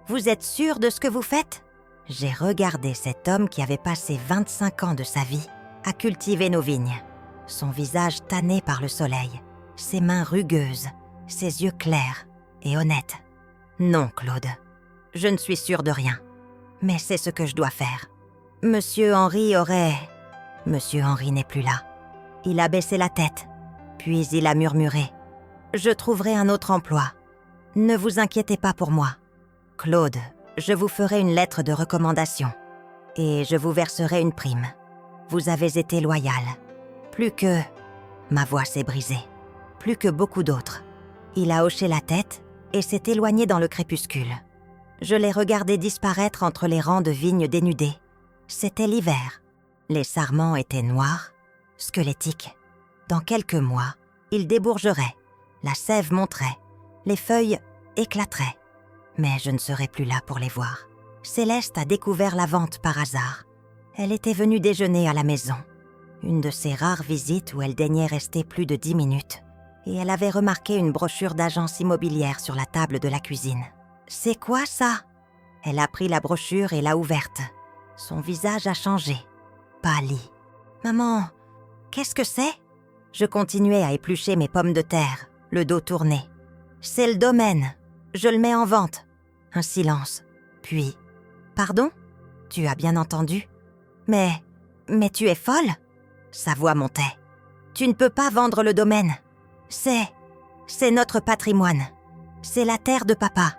vous êtes sûre de ce que vous faites ?» J'ai regardé cet homme qui avait passé 25 ans de sa vie à cultiver nos vignes. Son visage tanné par le soleil, ses mains rugueuses, ses yeux clairs et honnêtes. « Non, Claude, je ne suis sûre de rien, mais c'est ce que je dois faire. Monsieur Henry aurait... » Monsieur Henry n'est plus là. Il a baissé la tête, puis il a murmuré. « Je trouverai un autre emploi. Ne vous inquiétez pas pour moi. Claude, je vous ferai une lettre de recommandation et je vous verserai une prime. Vous avez été loyal. Plus que... » Ma voix s'est brisée. Plus que beaucoup d'autres. Il a hoché la tête et s'est éloigné dans le crépuscule. Je l'ai regardé disparaître entre les rangs de vignes dénudées. C'était l'hiver. Les sarments étaient noirs, squelettiques. Dans quelques mois, ils débourgeraient, la sève monterait, les feuilles éclateraient. Mais je ne serai plus là pour les voir. Céleste a découvert la vente par hasard. Elle était venue déjeuner à la maison. Une de ces rares visites où elle daignait rester plus de 10 minutes. Et elle avait remarqué une brochure d'agence immobilière sur la table de la cuisine. « C'est quoi ça ?» Elle a pris la brochure et l'a ouverte. Son visage a changé, pâli. « Maman, qu'est-ce que c'est ?» Je continuais à éplucher mes pommes de terre, le dos tourné. « C'est le domaine. Je le mets en vente. » Un silence. Puis, « Pardon ? Tu as bien entendu ? Mais tu es folle ?» Sa voix montait. « Tu ne peux pas vendre le domaine. C'est notre patrimoine. C'est la terre de papa. »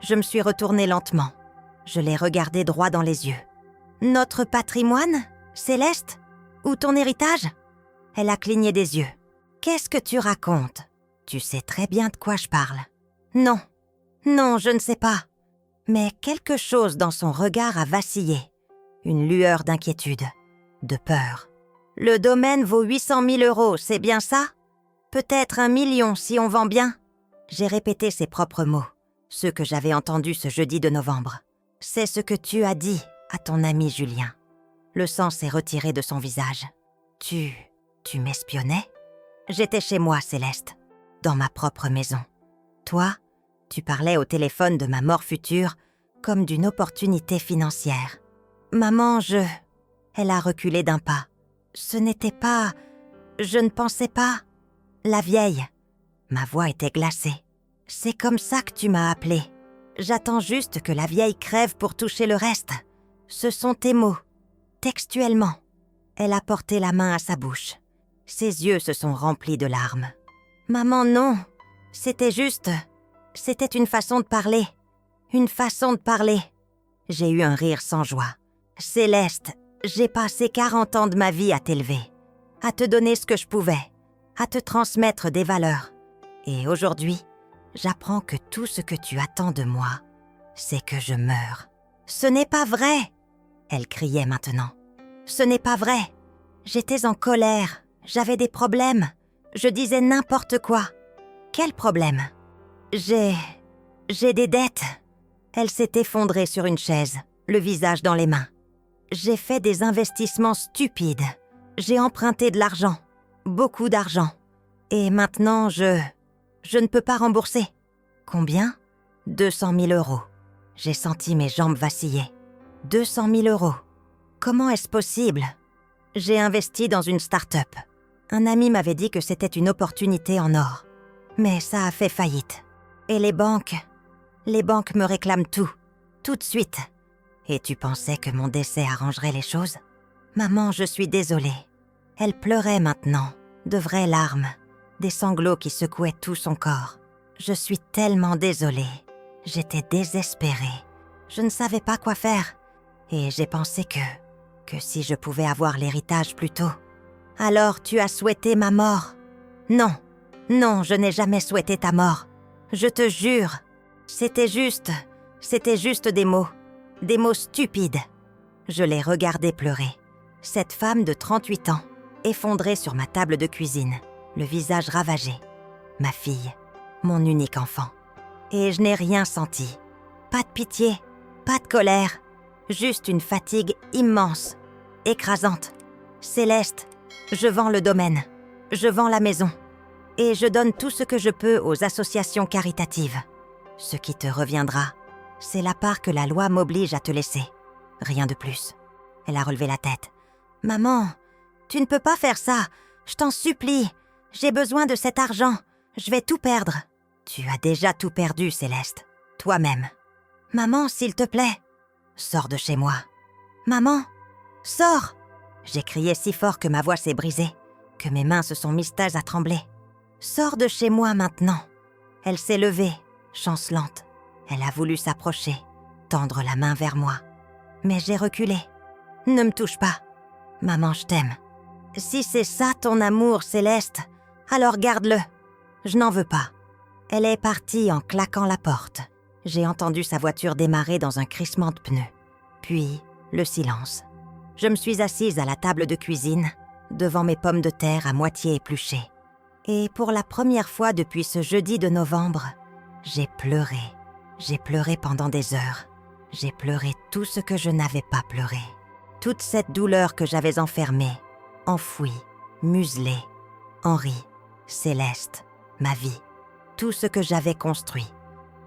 Je me suis retournée lentement. Je l'ai regardé droit dans les yeux. « Notre patrimoine, Céleste ? Ou ton héritage ?» Elle a cligné des yeux. « Qu'est-ce que tu racontes ? Tu sais très bien de quoi je parle. »« Non, je ne sais pas. » Mais quelque chose dans son regard a vacillé. Une lueur d'inquiétude, de peur. « Le domaine vaut 800 000 €, c'est bien ça ? Peut-être 1 million si on vend bien. » J'ai répété ses propres mots, ceux que j'avais entendus ce jeudi de novembre. « C'est ce que tu as dit à ton ami Julien. » Le sang s'est retiré de son visage. « Tu m'espionnais ? J'étais chez moi, Céleste, dans ma propre maison. Toi, tu parlais au téléphone de ma mort future comme d'une opportunité financière. Maman, Elle a reculé d'un pas. Ce n'était pas... Je ne pensais pas... La vieille. Ma voix était glacée. C'est comme ça que tu m'as appelée. J'attends juste que la vieille crève pour toucher le reste. Ce sont tes mots. Textuellement. Elle a porté la main à sa bouche. Ses yeux se sont remplis de larmes. Maman, non. C'était une façon de parler. Une façon de parler. J'ai eu un rire sans joie. Céleste, j'ai passé 40 ans de ma vie à t'élever, à te donner ce que je pouvais, à te transmettre des valeurs. Et aujourd'hui, j'apprends que tout ce que tu attends de moi, c'est que je meure. Ce n'est pas vrai, elle criait maintenant. Ce n'est pas vrai. J'étais en colère, j'avais des problèmes, je disais n'importe quoi. Quel problème ? J'ai des dettes. Elle s'est effondrée sur une chaise, le visage dans les mains. J'ai fait des investissements stupides. J'ai emprunté de l'argent, beaucoup d'argent. Et maintenant, je ne peux pas rembourser. Combien ? 200 000 €. J'ai senti mes jambes vaciller. 200 000 €. Comment est-ce possible ? J'ai investi dans une start-up. Un ami m'avait dit que c'était une opportunité en or. Mais ça a fait faillite. Et les banques me réclament tout de suite. Et tu pensais que mon décès arrangerait les choses ? Maman, je suis désolée. Elle pleurait maintenant, de vraies larmes, des sanglots qui secouaient tout son corps. Je suis tellement désolée. J'étais désespérée. Je ne savais pas quoi faire. Et j'ai pensé que si je pouvais avoir l'héritage plus tôt. Alors tu as souhaité ma mort ? Non, je n'ai jamais souhaité ta mort. Je te jure, c'était juste des mots stupides. Je l'ai regardée pleurer. Cette femme de 38 ans, effondrée sur ma table de cuisine, le visage ravagé. Ma fille, mon unique enfant. Et je n'ai rien senti. Pas de pitié, pas de colère, juste une fatigue immense, écrasante. Céleste, je vends le domaine. Je vends la maison. Et je donne tout ce que je peux aux associations caritatives. Ce qui te reviendra, c'est la part que la loi m'oblige à te laisser. Rien de plus. Elle a relevé la tête. « Maman, tu ne peux pas faire ça. Je t'en supplie. J'ai besoin de cet argent. Je vais tout perdre. » Tu as déjà tout perdu, Céleste. Toi-même. « Maman, s'il te plaît. Sors de chez moi. Maman, sors !» J'ai crié si fort que ma voix s'est brisée, que mes mains se sont mises à trembler. « Sors de chez moi maintenant. » Elle s'est levée, chancelante. Elle a voulu s'approcher, tendre la main vers moi. Mais j'ai reculé. « Ne me touche pas. Maman, je t'aime. Si c'est ça ton amour, Céleste, alors garde-le. Je n'en veux pas. » Elle est partie en claquant la porte. J'ai entendu sa voiture démarrer dans un crissement de pneus. Puis, le silence. Je me suis assise à la table de cuisine, devant mes pommes de terre à moitié épluchées. Et pour la première fois depuis ce jeudi de novembre, j'ai pleuré. J'ai pleuré pendant des heures. J'ai pleuré tout ce que je n'avais pas pleuré. Toute cette douleur que j'avais enfermée, enfouie, muselée. Henri, Céleste, ma vie. Tout ce que j'avais construit.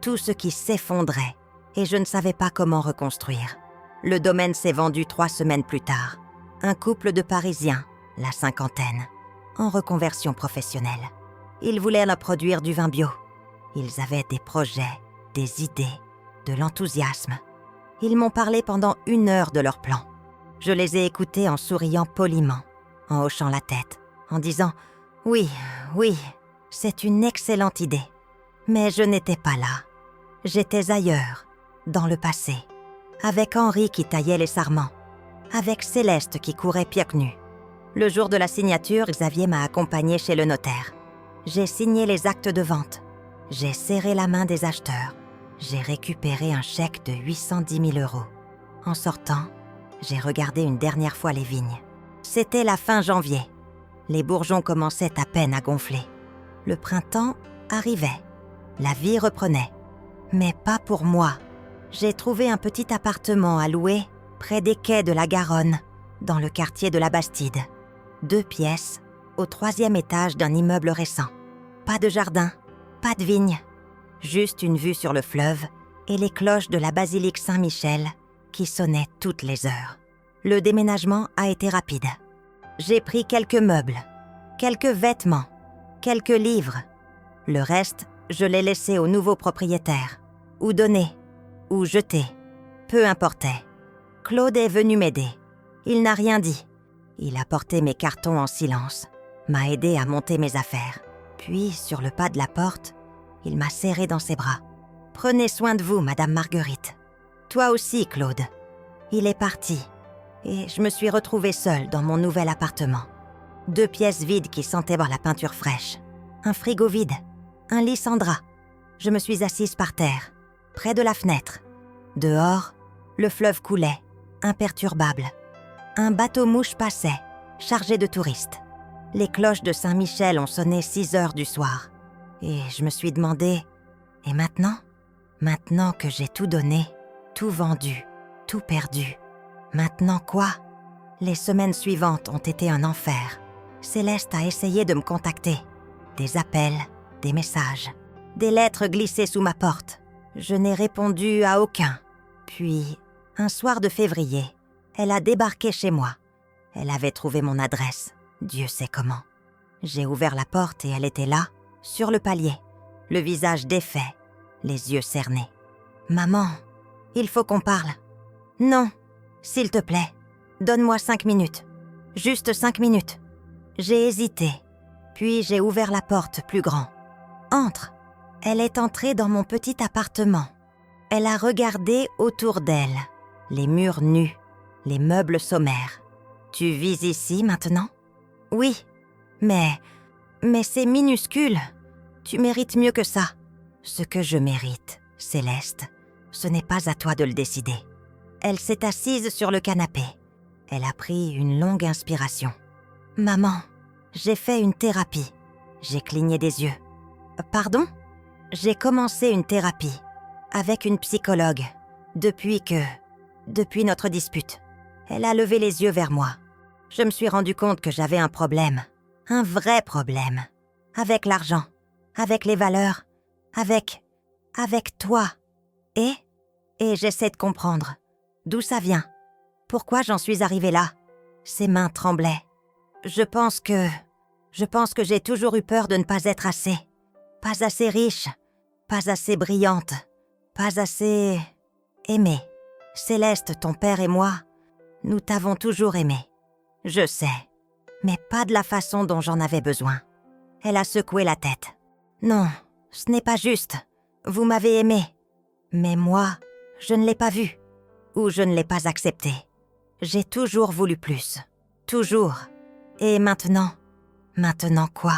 Tout ce qui s'effondrait. Et je ne savais pas comment reconstruire. Le domaine s'est vendu 3 semaines plus tard. Un couple de Parisiens, la cinquantaine, en reconversion professionnelle. Ils voulaient leur produire du vin bio. Ils avaient des projets, des idées, de l'enthousiasme. Ils m'ont parlé pendant 1 heure de leur plan. Je les ai écoutés en souriant poliment, en hochant la tête, en disant « Oui, oui, c'est une excellente idée. » Mais je n'étais pas là. J'étais ailleurs, dans le passé, avec Henri qui taillait les sarments, avec Céleste qui courait pieds nus. Le jour de la signature, Xavier m'a accompagnée chez le notaire. J'ai signé les actes de vente. J'ai serré la main des acheteurs. J'ai récupéré un chèque de 810 000 €. En sortant, j'ai regardé une dernière fois les vignes. C'était la fin janvier. Les bourgeons commençaient à peine à gonfler. Le printemps arrivait. La vie reprenait. Mais pas pour moi. J'ai trouvé un petit appartement à louer près des quais de la Garonne, dans le quartier de la Bastide. 2 pièces, au 3e étage d'un immeuble récent. Pas de jardin, pas de vigne. Juste une vue sur le fleuve et les cloches de la basilique Saint-Michel qui sonnaient toutes les heures. Le déménagement a été rapide. J'ai pris quelques meubles, quelques vêtements, quelques livres. Le reste, je l'ai laissé au nouveau propriétaire. Ou donné, ou jeté, peu importait. Claude est venu m'aider. Il n'a rien dit. Il a porté mes cartons en silence, m'a aidé à monter mes affaires. Puis, sur le pas de la porte, il m'a serré dans ses bras. « Prenez soin de vous, Madame Marguerite. Toi aussi, Claude. » Il est parti, et je me suis retrouvée seule dans mon nouvel appartement. 2 pièces vides qui sentaient bon la peinture fraîche. Un frigo vide, un lit sans drap. Je me suis assise par terre, près de la fenêtre. Dehors, le fleuve coulait, imperturbable. Un bateau-mouche passait, chargé de touristes. Les cloches de Saint-Michel ont sonné 6 heures du soir. Et je me suis demandé, et maintenant ? Maintenant que j'ai tout donné, tout vendu, tout perdu. Maintenant quoi ? Les semaines suivantes ont été un enfer. Céleste a essayé de me contacter. Des appels, des messages, des lettres glissées sous ma porte. Je n'ai répondu à aucun. Puis, un soir de février, elle a débarqué chez moi. Elle avait trouvé mon adresse, Dieu sait comment. J'ai ouvert la porte et elle était là, sur le palier, le visage défait, les yeux cernés. « Maman, il faut qu'on parle. »« Non, s'il te plaît, donne-moi 5 minutes. Juste 5 minutes. » J'ai hésité, puis j'ai ouvert la porte plus grand. « Entre !» Elle est entrée dans mon petit appartement. Elle a regardé autour d'elle, les murs nus, les meubles sommaires. « Tu vis ici maintenant ? » ?»« Oui, mais c'est minuscule. Tu mérites mieux que ça. » »« Ce que je mérite, Céleste, ce n'est pas à toi de le décider. » Elle s'est assise sur le canapé. Elle a pris une longue inspiration. « Maman, j'ai fait une thérapie. » J'ai cligné des yeux. « Pardon ? » J'ai commencé une thérapie, avec une psychologue, depuis notre dispute. Elle a levé les yeux vers moi. Je me suis rendu compte que j'avais un problème Un vrai problème. Avec l'argent, avec les valeurs, avec toi. Et j'essaie de comprendre. D'où ça vient? Pourquoi j'en suis arrivée là? Ses mains tremblaient. Je pense que j'ai toujours eu peur de ne pas être assez. Pas assez riche, pas assez brillante, pas assez aimée. Céleste, ton père et moi, nous t'avons toujours aimé. Je sais, mais pas de la façon dont j'en avais besoin. Elle a secoué la tête. Non, ce n'est pas juste. Vous m'avez aimé. Mais moi, je ne l'ai pas vu. Ou je ne l'ai pas accepté. J'ai toujours voulu plus. Toujours. Et maintenant quoi?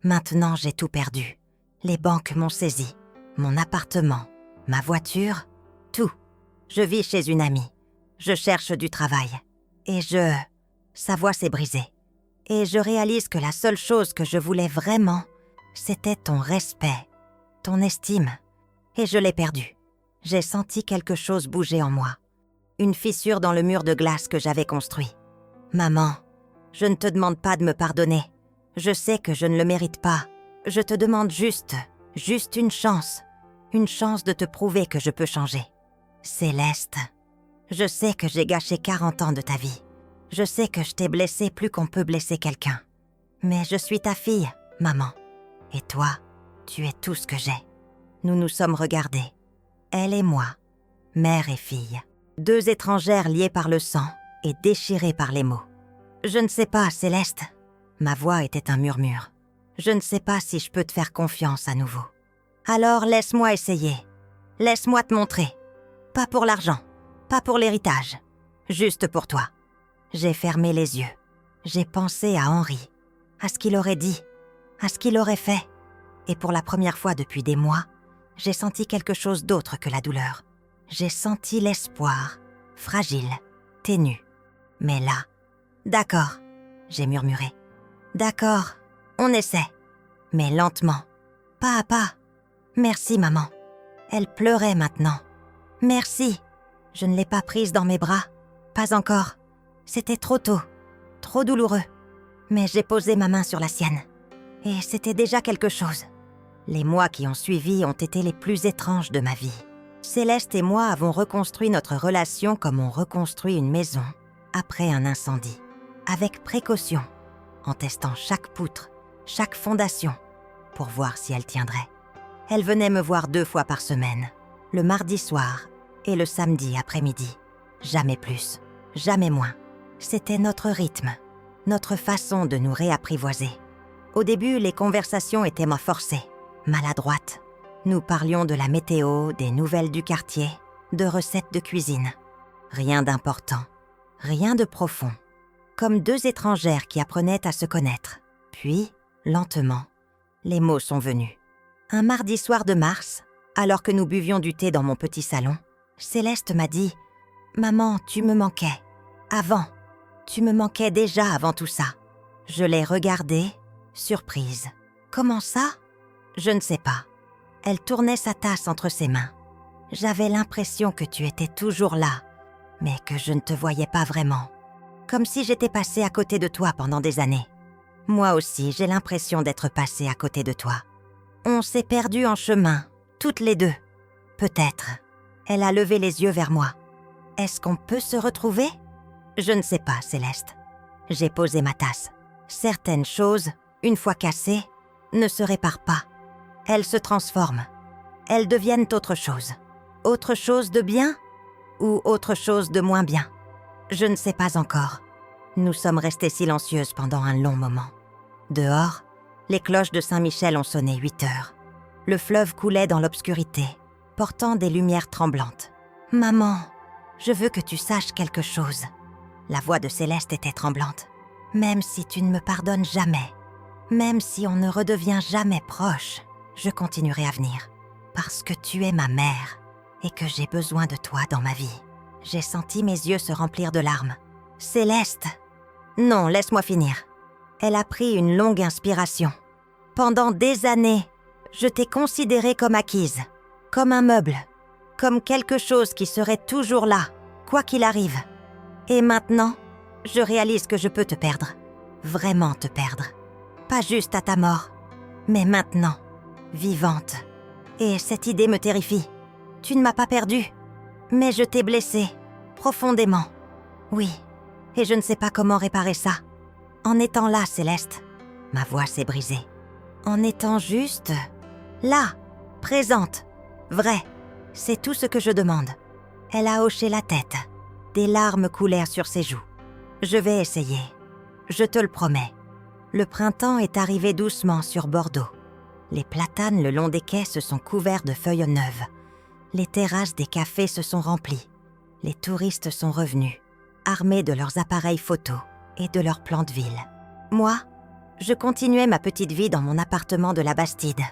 Maintenant, j'ai tout perdu. Les banques m'ont saisi. Mon appartement, ma voiture, tout. Je vis chez une amie. Je cherche du travail. Et sa voix s'est brisée. Et je réalise que la seule chose que je voulais vraiment, c'était ton respect, ton estime. Et je l'ai perdu. J'ai senti quelque chose bouger en moi. Une fissure dans le mur de glace que j'avais construit. Maman, je ne te demande pas de me pardonner. Je sais que je ne le mérite pas. Je te demande juste une chance. Une chance de te prouver que je peux changer. Céleste, je sais que j'ai gâché 40 ans de ta vie. Je sais que je t'ai blessée plus qu'on peut blesser quelqu'un. Mais je suis ta fille, maman. Et toi, tu es tout ce que j'ai. Nous nous sommes regardés. Elle et moi, mère et fille. Deux étrangères liées par le sang et déchirées par les mots. Je ne sais pas, Céleste. Ma voix était un murmure. Je ne sais pas si je peux te faire confiance à nouveau. Alors laisse-moi essayer. Laisse-moi te montrer. Pas pour l'argent, pas pour l'héritage. Juste pour toi. J'ai fermé les yeux. J'ai pensé à Henri, à ce qu'il aurait dit, à ce qu'il aurait fait. Et pour la première fois depuis des mois, j'ai senti quelque chose d'autre que la douleur. J'ai senti l'espoir, fragile, ténu. Mais là, d'accord, j'ai murmuré. D'accord, on essaie. Mais lentement, pas à pas. Merci, maman. Elle pleurait maintenant. Merci. Je ne l'ai pas prise dans mes bras. Pas encore. C'était trop tôt, trop douloureux. Mais j'ai posé ma main sur la sienne. Et c'était déjà quelque chose. Les mois qui ont suivi ont été les plus étranges de ma vie. Céleste et moi avons reconstruit notre relation comme on reconstruit une maison après un incendie. Avec précaution, en testant chaque poutre, chaque fondation, pour voir si elle tiendrait. Elle venait me voir 2 fois par semaine, le mardi soir et le samedi après-midi. Jamais plus, jamais moins. C'était notre rythme, notre façon de nous réapprivoiser. Au début, les conversations étaient forcées, maladroites. Nous parlions de la météo, des nouvelles du quartier, de recettes de cuisine. Rien d'important, rien de profond. Comme 2 étrangères qui apprenaient à se connaître. Puis, lentement, les mots sont venus. Un mardi soir de mars, alors que nous buvions du thé dans mon petit salon, Céleste m'a dit « Maman, tu me manquais. Avant. Tu me manquais déjà avant tout ça. » Je l'ai regardée, surprise. « Comment ça? » Je ne sais pas. Elle tournait sa tasse entre ses mains. J'avais l'impression que tu étais toujours là, mais que je ne te voyais pas vraiment. Comme si j'étais passée à côté de toi pendant des années. Moi aussi, j'ai l'impression d'être passée à côté de toi. On s'est perdus en chemin, toutes les deux. Peut-être. Elle a levé les yeux vers moi. Est-ce qu'on peut se retrouver? Je ne sais pas, Céleste. J'ai posé ma tasse. Certaines choses, une fois cassées, ne se réparent pas. Elles se transforment. Elles deviennent autre chose. Autre chose de bien ou autre chose de moins bien? Je ne sais pas encore. Nous sommes restées silencieuses pendant un long moment. Dehors, les cloches de Saint-Michel ont sonné 8 heures. Le fleuve coulait dans l'obscurité, portant des lumières tremblantes. « Maman, je veux que tu saches quelque chose. » La voix de Céleste était tremblante. « Même si tu ne me pardonnes jamais, même si on ne redevient jamais proche, je continuerai à venir. Parce que tu es ma mère et que j'ai besoin de toi dans ma vie. » J'ai senti mes yeux se remplir de larmes. « Céleste !» Non, laisse-moi finir. Elle a pris une longue inspiration. « Pendant des années, je t'ai considérée comme acquise, comme un meuble, comme quelque chose qui serait toujours là, quoi qu'il arrive. Et maintenant, je réalise que je peux te perdre, vraiment te perdre. Pas juste à ta mort, mais maintenant, vivante. Et cette idée me terrifie. Tu ne m'as pas perdue, mais je t'ai blessée, profondément. Oui, et je ne sais pas comment réparer ça. En étant là, Céleste, ma voix s'est brisée. En étant juste, là, présente, vraie, c'est tout ce que je demande. Elle a hoché la tête. Des larmes coulèrent sur ses joues. Je vais essayer. Je te le promets. Le printemps est arrivé doucement sur Bordeaux. Les platanes le long des quais se sont couverts de feuilles neuves. Les terrasses des cafés se sont remplies. Les touristes sont revenus, armés de leurs appareils photos et de leurs plans de ville. Moi, je continuais ma petite vie dans mon appartement de la Bastide.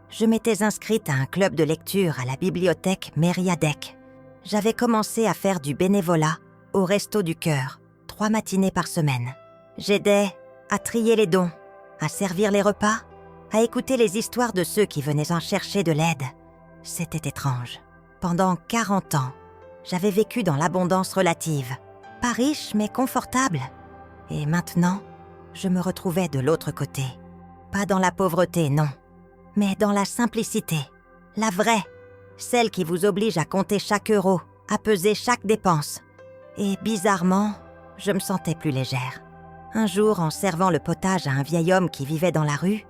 Je m'étais inscrite à un club de lecture à la bibliothèque Mériadec. J'avais commencé à faire du bénévolat au Resto du Cœur, 3 matinées par semaine. J'aidais à trier les dons, à servir les repas, à écouter les histoires de ceux qui venaient en chercher de l'aide. C'était étrange. Pendant 40 ans, j'avais vécu dans l'abondance relative, pas riche mais confortable. Et maintenant, je me retrouvais de l'autre côté. Pas dans la pauvreté, non, mais dans la simplicité, la vraie, celle qui vous oblige à compter chaque euro, à peser chaque dépense. Et bizarrement, je me sentais plus légère. Un jour, en servant le potage à un vieil homme qui vivait dans la rue,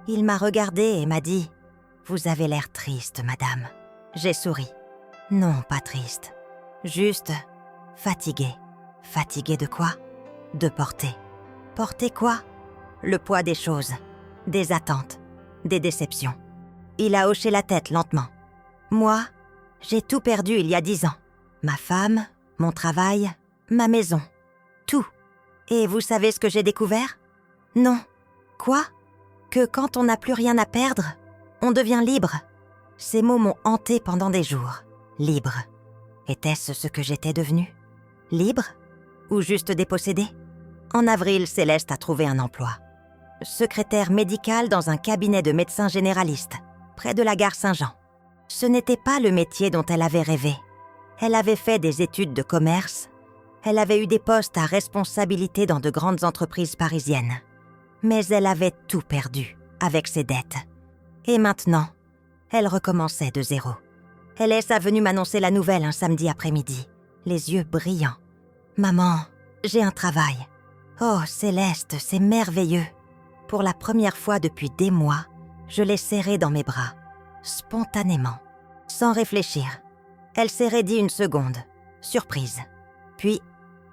il m'a regardée et m'a dit « Vous avez l'air triste, madame. » J'ai souri. Non, pas triste. Juste fatiguée. Fatiguée de quoi? De porter. Porter quoi? Le poids des choses, des attentes, des déceptions. Il a hoché la tête lentement. Moi, j'ai tout perdu il y a 10 ans. Ma femme, mon travail, ma maison. Tout. Et vous savez ce que j'ai découvert? Non. Quoi? Que quand on n'a plus rien à perdre, on devient libre. Ces mots m'ont hanté pendant des jours. Libre. Était-ce ce que j'étais devenue? Libre? Ou juste dépossédée? En avril, Céleste a trouvé un emploi. Secrétaire médicale dans un cabinet de médecins généralistes, près de la gare Saint-Jean. Ce n'était pas le métier dont elle avait rêvé. Elle avait fait des études de commerce. Elle avait eu des postes à responsabilité dans de grandes entreprises parisiennes. Mais elle avait tout perdu avec ses dettes. Et maintenant, elle recommençait de zéro. Elle est venue m'annoncer la nouvelle un samedi après-midi, les yeux brillants. « Maman, j'ai un travail. » Oh, Céleste, c'est merveilleux. Pour la première fois depuis des mois, je l'ai serrée dans mes bras, spontanément, sans réfléchir. Elle s'est raidie une seconde, surprise. Puis,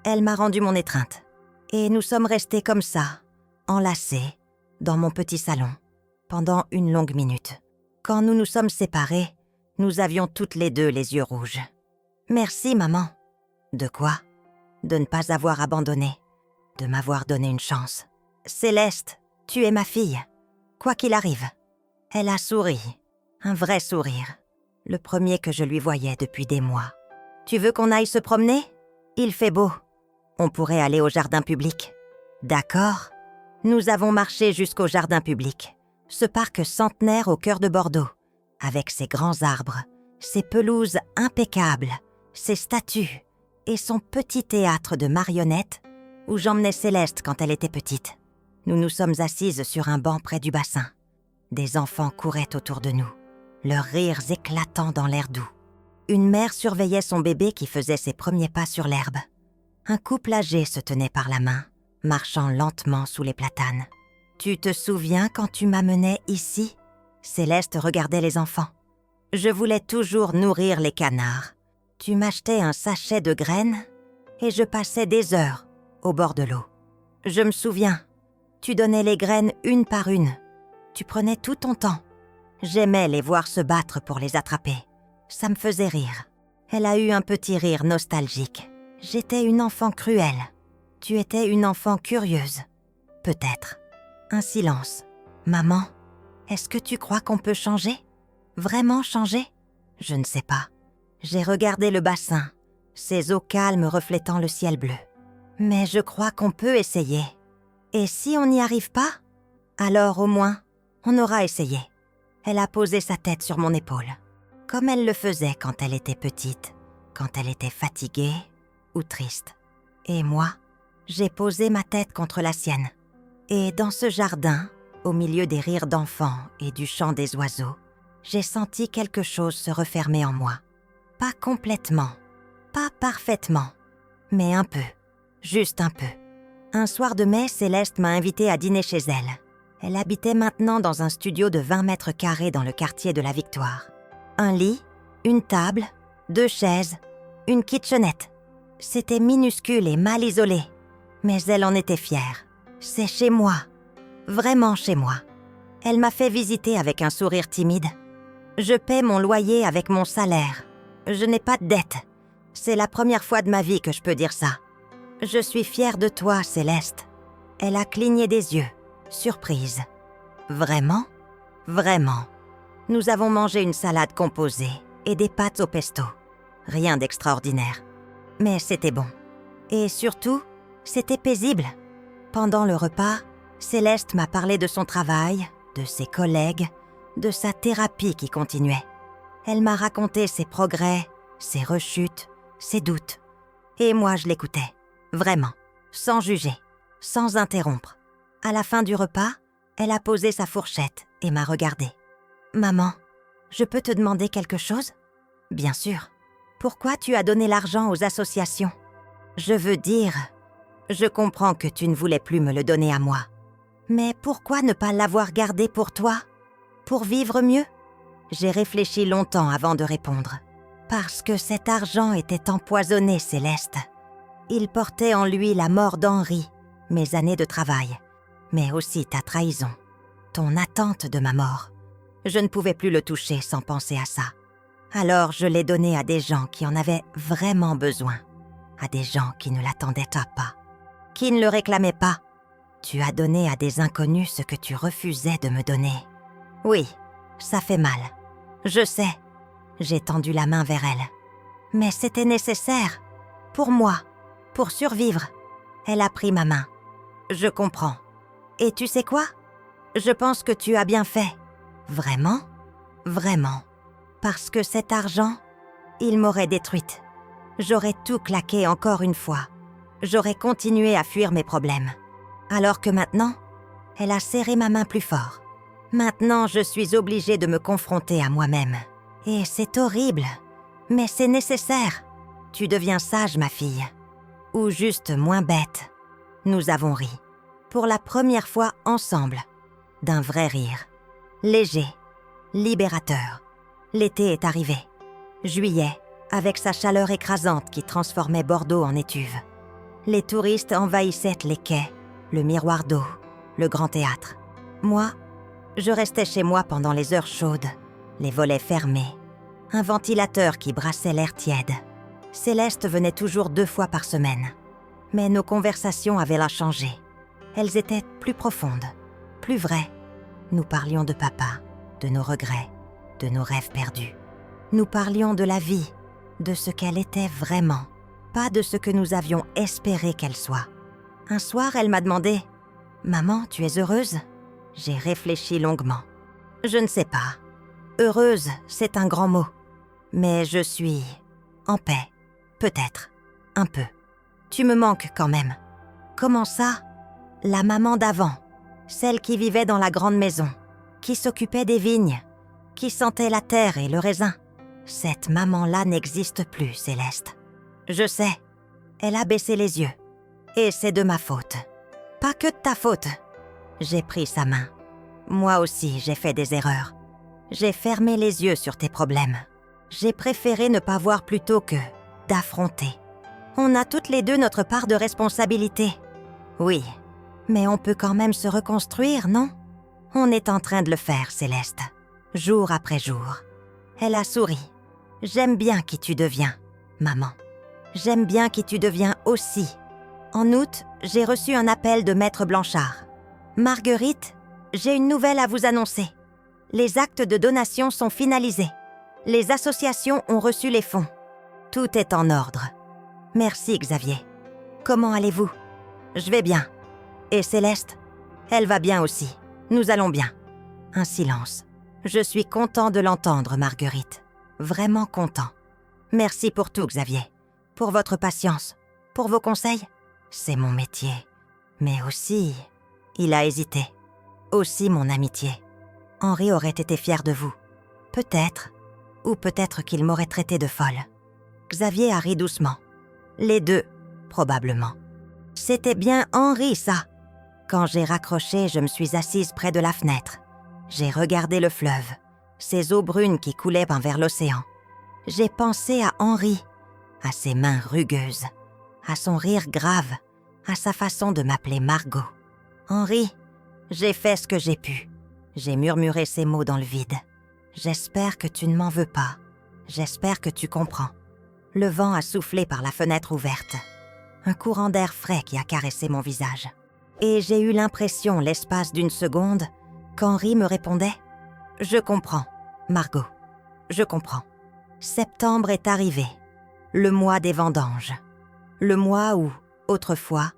elle m'a rendu mon étreinte. Et nous sommes restés comme ça, enlacés, dans mon petit salon, pendant une longue minute. Quand nous nous sommes séparés, nous avions toutes les deux les yeux rouges. « Merci, maman. » De quoi? De ne pas avoir abandonné, de m'avoir donné une chance. « Céleste, tu es ma fille, quoi qu'il arrive. » Elle a souri, un vrai sourire, le premier que je lui voyais depuis des mois. « Tu veux qu'on aille se promener? Il fait beau. On pourrait aller au jardin public. » D'accord. Nous avons marché jusqu'au jardin public, ce parc centenaire au cœur de Bordeaux, avec ses grands arbres, ses pelouses impeccables, ses statues et son petit théâtre de marionnettes où j'emmenais Céleste quand elle était petite. Nous nous sommes assises sur un banc près du bassin. Des enfants couraient autour de nous, leurs rires éclatants dans l'air doux. Une mère surveillait son bébé qui faisait ses premiers pas sur l'herbe. Un couple âgé se tenait par la main, marchant lentement sous les platanes. « Tu te souviens quand tu m'amenais ici ?» Céleste regardait les enfants. « Je voulais toujours nourrir les canards. Tu m'achetais un sachet de graines et je passais des heures au bord de l'eau. Je me souviens, tu donnais les graines une par une. Tu prenais tout ton temps. J'aimais les voir se battre pour les attraper. Ça me faisait rire. » Elle a eu un petit rire nostalgique. « J'étais une enfant cruelle. Tu étais une enfant curieuse. Peut-être. » Un silence. « Maman, est-ce que tu crois qu'on peut changer? Vraiment changer? » Je ne sais pas. J'ai regardé le bassin, ses eaux calmes reflétant le ciel bleu. « Mais je crois qu'on peut essayer. Et si on n'y arrive pas? Alors au moins, on aura essayé. » Elle a posé sa tête sur mon épaule, comme elle le faisait quand elle était petite, quand elle était fatiguée ou triste. Et moi, j'ai posé ma tête contre la sienne. Et dans ce jardin, au milieu des rires d'enfants et du chant des oiseaux, j'ai senti quelque chose se refermer en moi. Pas complètement, pas parfaitement, mais un peu, juste un peu. Un soir de mai, Céleste m'a invitée à dîner chez elle. Elle habitait maintenant dans un studio de 20 mètres carrés dans le quartier de la Victoire. Un lit, une table, 2 chaises, une kitchenette. C'était minuscule et mal isolé, mais elle en était fière. C'est chez moi, vraiment chez moi. Elle m'a fait visiter avec un sourire timide. Je paie mon loyer avec mon salaire. Je n'ai pas de dette. C'est la première fois de ma vie que je peux dire ça. Je suis fière de toi, Céleste. Elle a cligné des yeux, surprise. Vraiment? Vraiment. Nous avons mangé une salade composée et des pâtes au pesto. Rien d'extraordinaire. Mais c'était bon. Et surtout, c'était paisible. Pendant le repas, Céleste m'a parlé de son travail, de ses collègues, de sa thérapie qui continuait. Elle m'a raconté ses progrès, ses rechutes, ses doutes. Et moi, je l'écoutais. Vraiment. Sans juger. Sans interrompre. À la fin du repas, elle a posé sa fourchette et m'a regardée. « Maman, je peux te demander quelque chose ? » ?»« Bien sûr. Pourquoi tu as donné l'argent aux associations ? » ?»« Je veux dire, je comprends que tu ne voulais plus me le donner à moi. Mais pourquoi ne pas l'avoir gardé pour toi ? Pour vivre mieux ? » J'ai réfléchi longtemps avant de répondre. Parce que cet argent était empoisonné, Céleste. Il portait en lui la mort d'Henri, mes années de travail, mais aussi ta trahison, ton attente de ma mort. Je ne pouvais plus le toucher sans penser à ça. Alors je l'ai donné à des gens qui en avaient vraiment besoin, à des gens qui ne l'attendaient pas, qui ne le réclamaient pas. Tu as donné à des inconnus ce que tu refusais de me donner. Oui, ça fait mal. Je sais. J'ai tendu la main vers elle. Mais c'était nécessaire. Pour moi. Pour survivre. Elle a pris ma main. Je comprends. Et tu sais quoi ? Je pense que tu as bien fait. Vraiment ? Vraiment. Parce que cet argent, il m'aurait détruite. J'aurais tout claqué encore une fois. J'aurais continué à fuir mes problèmes. Alors que maintenant, elle a serré ma main plus fort. Maintenant, je suis obligée de me confronter à moi-même. Et c'est horrible, mais c'est nécessaire. Tu deviens sage, ma fille. Ou juste moins bête. Nous avons ri. Pour la première fois ensemble. D'un vrai rire. Léger. Libérateur. L'été est arrivé. Juillet, avec sa chaleur écrasante qui transformait Bordeaux en étuve. Les touristes envahissaient les quais, le miroir d'eau, le grand théâtre. Moi, je restais chez moi pendant les heures chaudes, les volets fermés, un ventilateur qui brassait l'air tiède. Céleste venait toujours 2 fois par semaine. Mais nos conversations avaient la changé. Elles étaient plus profondes, plus vraies. Nous parlions de papa, de nos regrets, de nos rêves perdus. Nous parlions de la vie, de ce qu'elle était vraiment, pas de ce que nous avions espéré qu'elle soit. Un soir, elle m'a demandé « Maman, tu es heureuse ?» J'ai réfléchi longuement. Je ne sais pas. Heureuse, c'est un grand mot. Mais je suis en paix, peut-être, un peu. Tu me manques quand même. Comment ça ? La maman d'avant, celle qui vivait dans la grande maison, qui s'occupait des vignes, qui sentait la terre et le raisin. Cette maman-là n'existe plus, Céleste. Je sais. Elle a baissé les yeux. Et c'est de ma faute. Pas que de ta faute. J'ai pris sa main. Moi aussi, j'ai fait des erreurs. J'ai fermé les yeux sur tes problèmes. J'ai préféré ne pas voir plutôt que d'affronter. On a toutes les deux notre part de responsabilité. Oui, mais on peut quand même se reconstruire, non ? On est en train de le faire, Céleste. Jour après jour. Elle a souri. J'aime bien qui tu deviens, maman. J'aime bien qui tu deviens aussi. En août, j'ai reçu un appel de Maître Blanchard. Marguerite, j'ai une nouvelle à vous annoncer. Les actes de donation sont finalisés. Les associations ont reçu les fonds. Tout est en ordre. Merci, Xavier. Comment allez-vous ? Je vais bien. Et Céleste ? Elle va bien aussi. Nous allons bien. Un silence. Je suis content de l'entendre, Marguerite. Vraiment content. Merci pour tout, Xavier. Pour votre patience. Pour vos conseils. C'est mon métier. Mais aussi... Il a hésité. aussi mon amitié. Henri aurait été fier de vous. Peut-être, ou peut-être qu'il m'aurait traité de folle. Xavier a ri doucement. Les deux, probablement. C'était bien Henri, ça. Quand j'ai raccroché, je me suis assise près de la fenêtre. J'ai regardé le fleuve, ses eaux brunes qui coulaient vers l'océan. J'ai pensé à Henri, à ses mains rugueuses, à son rire grave, à sa façon de m'appeler Margot. Henri, j'ai fait ce que j'ai pu. J'ai murmuré ces mots dans le vide. J'espère que tu ne m'en veux pas. J'espère que tu comprends. Le vent a soufflé par la fenêtre ouverte. Un courant d'air frais qui a caressé mon visage. Et j'ai eu l'impression, l'espace d'une seconde, qu'Henri me répondait « Je comprends, Margot, je comprends. » Septembre est arrivé, le mois des vendanges. Le mois où, autrefois,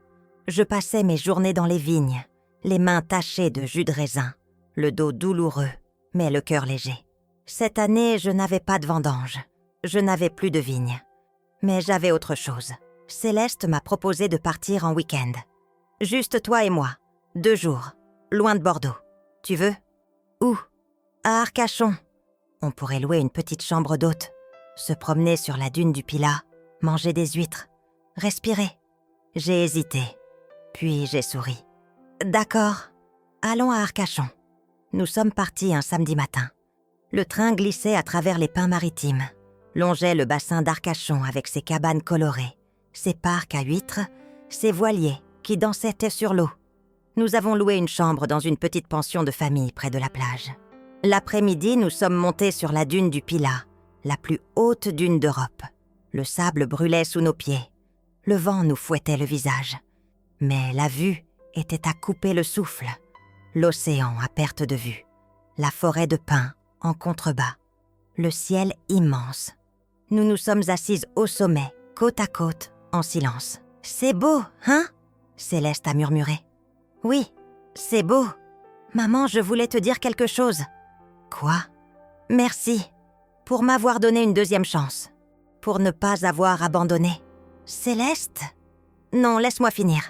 je passais mes journées dans les vignes, les mains tachées de jus de raisin, le dos douloureux, mais le cœur léger. Cette année, je n'avais pas de vendanges, je n'avais plus de vignes. Mais j'avais autre chose. Céleste m'a proposé de partir en week-end. Juste toi et moi, 2 jours, loin de Bordeaux. Tu veux? Où? À Arcachon. On pourrait louer une petite chambre d'hôte, se promener sur la dune du Pilat, manger des huîtres, respirer. J'ai hésité, puis j'ai souri. D'accord, allons à Arcachon. Nous sommes partis un samedi matin. Le train glissait à travers les pins maritimes, longeait le bassin d'Arcachon avec ses cabanes colorées, ses parcs à huîtres, ses voiliers qui dansaient sur l'eau. Nous avons loué une chambre dans une petite pension de famille près de la plage. L'après-midi, nous sommes montés sur la dune du Pilat, la plus haute dune d'Europe. Le sable brûlait sous nos pieds. Le vent nous fouettait le visage. Mais la vue était à couper le souffle. L'océan à perte de vue. La forêt de pins en contrebas. Le ciel immense. Nous nous sommes assises au sommet, côte à côte, en silence. « C'est beau, hein ?» Céleste a murmuré. « Oui, c'est beau. Maman, je voulais te dire quelque chose. » « Quoi ? » « Merci pour m'avoir donné une deuxième chance. Pour ne pas avoir abandonné. »« Céleste ?» ?»« Non, laisse-moi finir. »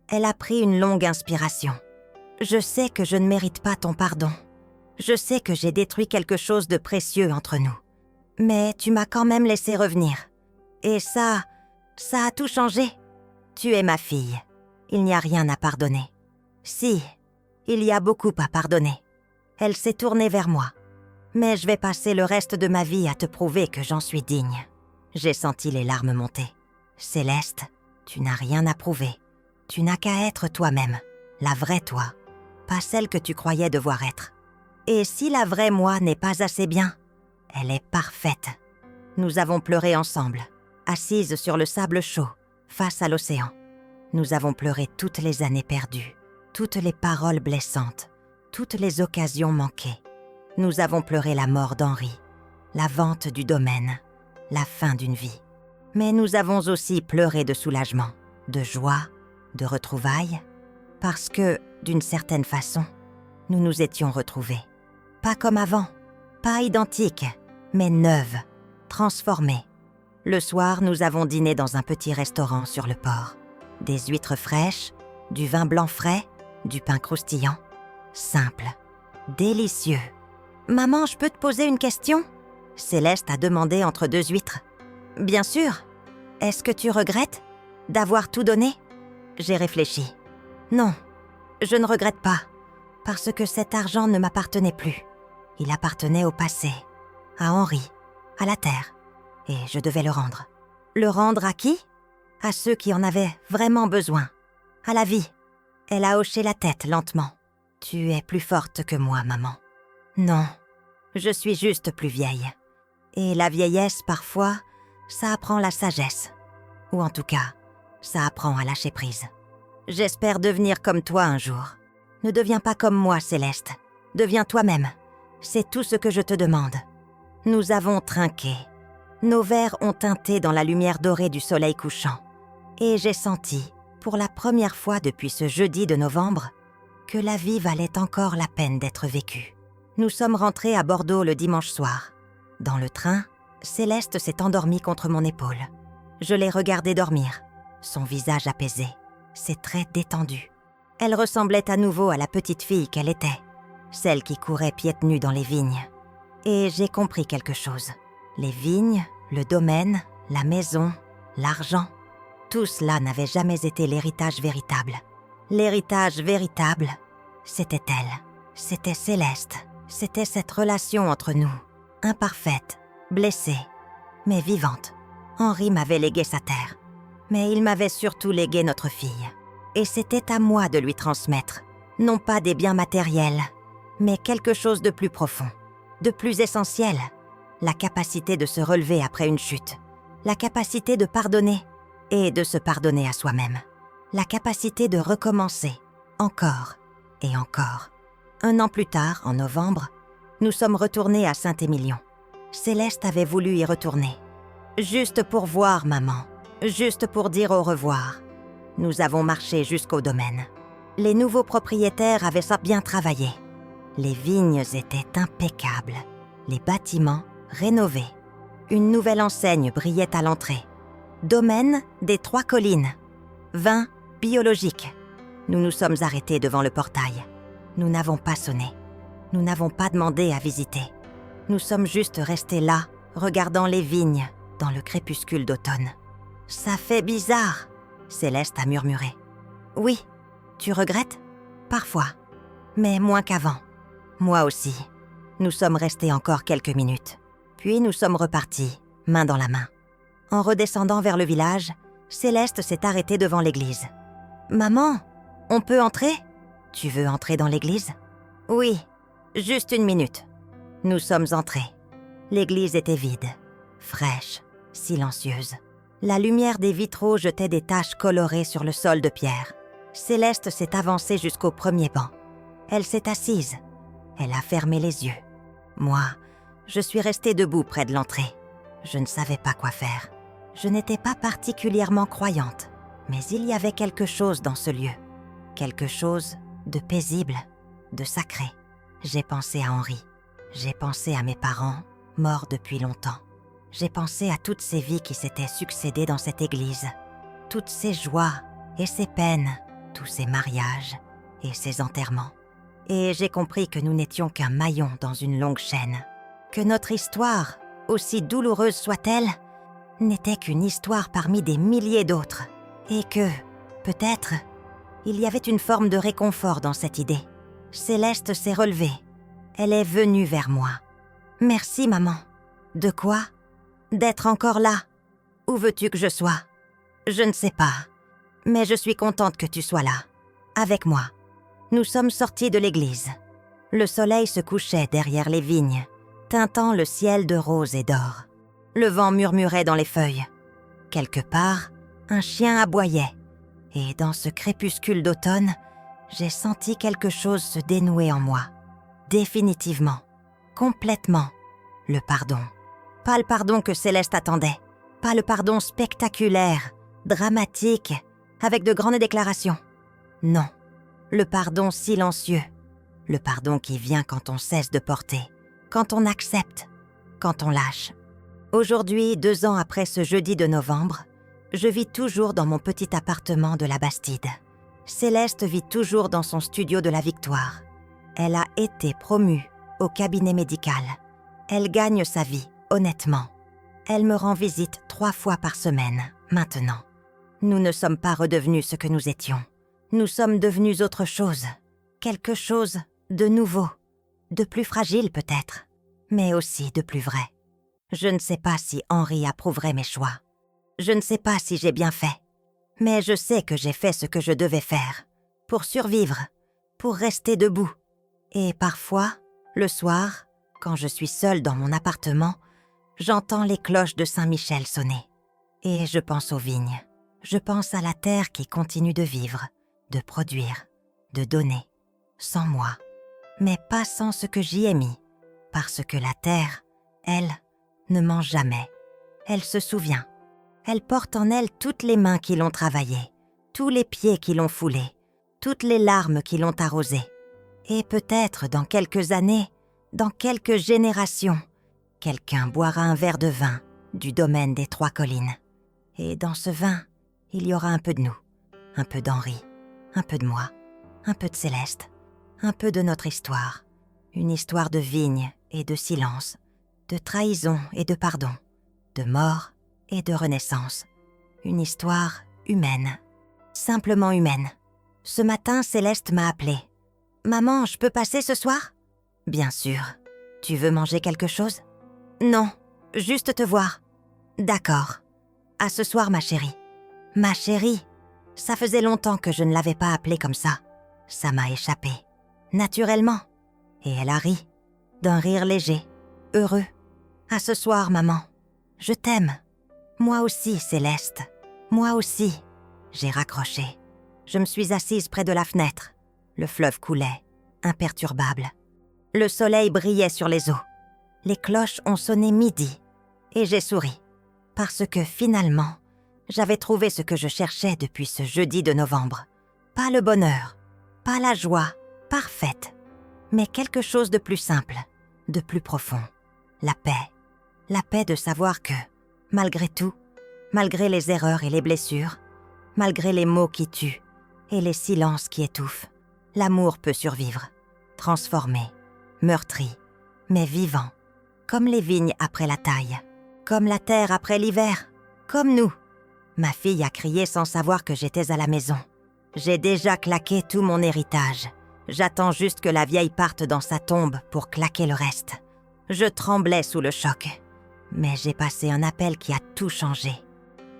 Elle a pris une longue inspiration. « Je sais que je ne mérite pas ton pardon. Je sais que j'ai détruit quelque chose de précieux entre nous. Mais tu m'as quand même laissé revenir. Et ça a tout changé. Tu es ma fille. Il n'y a rien à pardonner. Si, il y a beaucoup à pardonner. » Elle s'est tournée vers moi. « Mais je vais passer le reste de ma vie à te prouver que j'en suis digne. » J'ai senti les larmes monter. « Céleste, tu n'as rien à prouver. Tu n'as qu'à être toi-même, la vraie toi, pas celle que tu croyais devoir être. Et si la vraie moi n'est pas assez bien, elle est parfaite. » Nous avons pleuré ensemble, assises sur le sable chaud, face à l'océan. Nous avons pleuré toutes les années perdues, toutes les paroles blessantes, toutes les occasions manquées. Nous avons pleuré la mort d'Henri, la vente du domaine, la fin d'une vie. Mais nous avons aussi pleuré de soulagement, de joie, de retrouvailles, parce que, d'une certaine façon, nous nous étions retrouvés. Pas comme avant, pas identiques, mais neuves, transformées. Le soir, nous avons dîné dans un petit restaurant sur le port. Des huîtres fraîches, du vin blanc frais, du pain croustillant. Simple, délicieux. « Maman, je peux te poser une question ?» Céleste a demandé entre 2 huîtres. « Bien sûr. Est-ce que tu regrettes d'avoir tout donné ?» J'ai réfléchi. « Non, je ne regrette pas, parce que cet argent ne m'appartenait plus. Il appartenait au passé, à Henri, à la terre, et je devais le rendre. Le rendre à qui ? À ceux qui en avaient vraiment besoin, à la vie. » Elle a hoché la tête lentement. « Tu es plus forte que moi, maman. » Non, je suis juste plus vieille. Et la vieillesse, parfois, ça apprend la sagesse. Ou en tout cas, ça apprend à lâcher prise. J'espère devenir comme toi un jour. Ne deviens pas comme moi, Céleste. Deviens toi-même. C'est tout ce que je te demande. Nous avons trinqué. Nos verres ont teinté dans la lumière dorée du soleil couchant. Et j'ai senti, pour la première fois depuis ce jeudi de novembre, que la vie valait encore la peine d'être vécue. Nous sommes rentrés à Bordeaux le dimanche soir. Dans le train, Céleste s'est endormie contre mon épaule. Je l'ai regardée dormir, son visage apaisé, ses traits détendus. Elle ressemblait à nouveau à la petite fille qu'elle était, celle qui courait pieds nus dans les vignes. Et j'ai compris quelque chose. Les vignes, le domaine, la maison, l'argent, tout cela n'avait jamais été l'héritage véritable. L'héritage véritable, c'était elle. C'était Céleste. C'était cette relation entre nous, imparfaite, blessée, mais vivante. Henri m'avait légué sa terre, mais il m'avait surtout légué notre fille. Et c'était à moi de lui transmettre, non pas des biens matériels, mais quelque chose de plus profond, de plus essentiel, la capacité de se relever après une chute, la capacité de pardonner et de se pardonner à soi-même, la capacité de recommencer, encore et encore. 1 an plus tard, en novembre, nous sommes retournés à Saint-Émilion. Céleste avait voulu y retourner, juste pour voir maman, juste pour dire au revoir. Nous avons marché jusqu'au domaine. Les nouveaux propriétaires avaient ça bien travaillé. Les vignes étaient impeccables, les bâtiments rénovés. Une nouvelle enseigne brillait à l'entrée. Domaine des 3 collines. Vin biologique. Nous nous sommes arrêtés devant le portail. Nous n'avons pas sonné. Nous n'avons pas demandé à visiter. Nous sommes juste restés là, regardant les vignes dans le crépuscule d'automne. « Ça fait bizarre », Céleste a murmuré. « Oui, tu regrettes ? Parfois, mais moins qu'avant. Moi aussi. » Nous sommes restés encore quelques minutes. Puis nous sommes repartis, main dans la main. En redescendant vers le village, Céleste s'est arrêtée devant l'église. « Maman, on peut entrer ? Tu veux entrer dans l'église ? » « Oui, juste 1 minute. » Nous sommes entrés. L'église était vide, fraîche, silencieuse. La lumière des vitraux jetait des taches colorées sur le sol de pierre. Céleste s'est avancée jusqu'au premier banc. Elle s'est assise. Elle a fermé les yeux. Moi, je suis restée debout près de l'entrée. Je ne savais pas quoi faire. Je n'étais pas particulièrement croyante, mais il y avait quelque chose dans ce lieu. Quelque chose de paisible, de sacré. J'ai pensé à Henri. J'ai pensé à mes parents, morts depuis longtemps. J'ai pensé à toutes ces vies qui s'étaient succédées dans cette église. Toutes ces joies et ces peines, tous ces mariages et ces enterrements. Et j'ai compris que nous n'étions qu'un maillon dans une longue chaîne. Que notre histoire, aussi douloureuse soit-elle, n'était qu'une histoire parmi des milliers d'autres. Et que, peut-être, il y avait une forme de réconfort dans cette idée. Céleste s'est relevée. Elle est venue vers moi. « Merci, maman. »« De quoi ? » ?»« D'être encore là. Où veux-tu que je sois ? » ?»« Je ne sais pas. Mais je suis contente que tu sois là. Avec moi. » Nous sommes sortis de l'église. Le soleil se couchait derrière les vignes, teintant le ciel de rose et d'or. Le vent murmurait dans les feuilles. Quelque part, un chien aboyait. Et dans ce crépuscule d'automne, j'ai senti quelque chose se dénouer en moi. Définitivement, complètement, le pardon. Pas le pardon que Céleste attendait. Pas le pardon spectaculaire, dramatique, avec de grandes déclarations. Non, le pardon silencieux. Le pardon qui vient quand on cesse de porter, quand on accepte, quand on lâche. Aujourd'hui, 2 ans après ce jeudi de novembre, je vis toujours dans mon petit appartement de la Bastide. Céleste vit toujours dans son studio de la Victoire. Elle a été promue au cabinet médical. Elle gagne sa vie, honnêtement. Elle me rend visite 3 fois par semaine, maintenant. Nous ne sommes pas redevenus ce que nous étions. Nous sommes devenus autre chose. Quelque chose de nouveau, de plus fragile peut-être, mais aussi de plus vrai. Je ne sais pas si Henri approuverait mes choix. Je ne sais pas si j'ai bien fait. Mais je sais que j'ai fait ce que je devais faire, pour survivre, pour rester debout. Et parfois, le soir, quand je suis seule dans mon appartement, j'entends les cloches de Saint-Michel sonner. Et je pense aux vignes. Je pense à la terre qui continue de vivre, de produire, de donner, sans moi. Mais pas sans ce que j'y ai mis, parce que la terre, elle, ne ment jamais. Elle se souvient. Elle porte en elle toutes les mains qui l'ont travaillée, tous les pieds qui l'ont foulée, toutes les larmes qui l'ont arrosée. Et peut-être dans quelques années, dans quelques générations, quelqu'un boira un verre de vin du domaine des 3 collines. Et dans ce vin, il y aura un peu de nous, un peu d'Henri, un peu de moi, un peu de Céleste, un peu de notre histoire. Une histoire de vigne et de silence, de trahison et de pardon, de mort et de renaissance. Une histoire humaine, simplement humaine. Ce matin, Céleste m'a appelée. « Maman, je peux passer ce soir ?»« Bien sûr. Tu veux manger quelque chose ?»« Non, juste te voir. »« D'accord. À ce soir, ma chérie. »« Ma chérie ?» Ça faisait longtemps que je ne l'avais pas appelée comme ça. Ça m'a échappé. Naturellement. Et elle a ri. D'un rire léger, heureux. « À ce soir, maman. Je t'aime. »« Moi aussi, Céleste. Moi aussi. » J'ai raccroché. Je me suis assise près de la fenêtre. Le fleuve coulait, imperturbable. Le soleil brillait sur les eaux. Les cloches ont sonné midi. Et j'ai souri. Parce que finalement, j'avais trouvé ce que je cherchais depuis ce jeudi de novembre. Pas le bonheur, pas la joie parfaite, mais quelque chose de plus simple, de plus profond. La paix. La paix de savoir que, malgré tout, malgré les erreurs et les blessures, malgré les mots qui tuent et les silences qui étouffent, l'amour peut survivre, transformé, meurtri, mais vivant, comme les vignes après la taille, comme la terre après l'hiver, comme nous. Ma fille a crié sans savoir que j'étais à la maison. J'ai déjà claqué tout mon héritage. J'attends juste que la vieille parte dans sa tombe pour claquer le reste. Je tremblais sous le choc. Mais j'ai passé un appel qui a tout changé.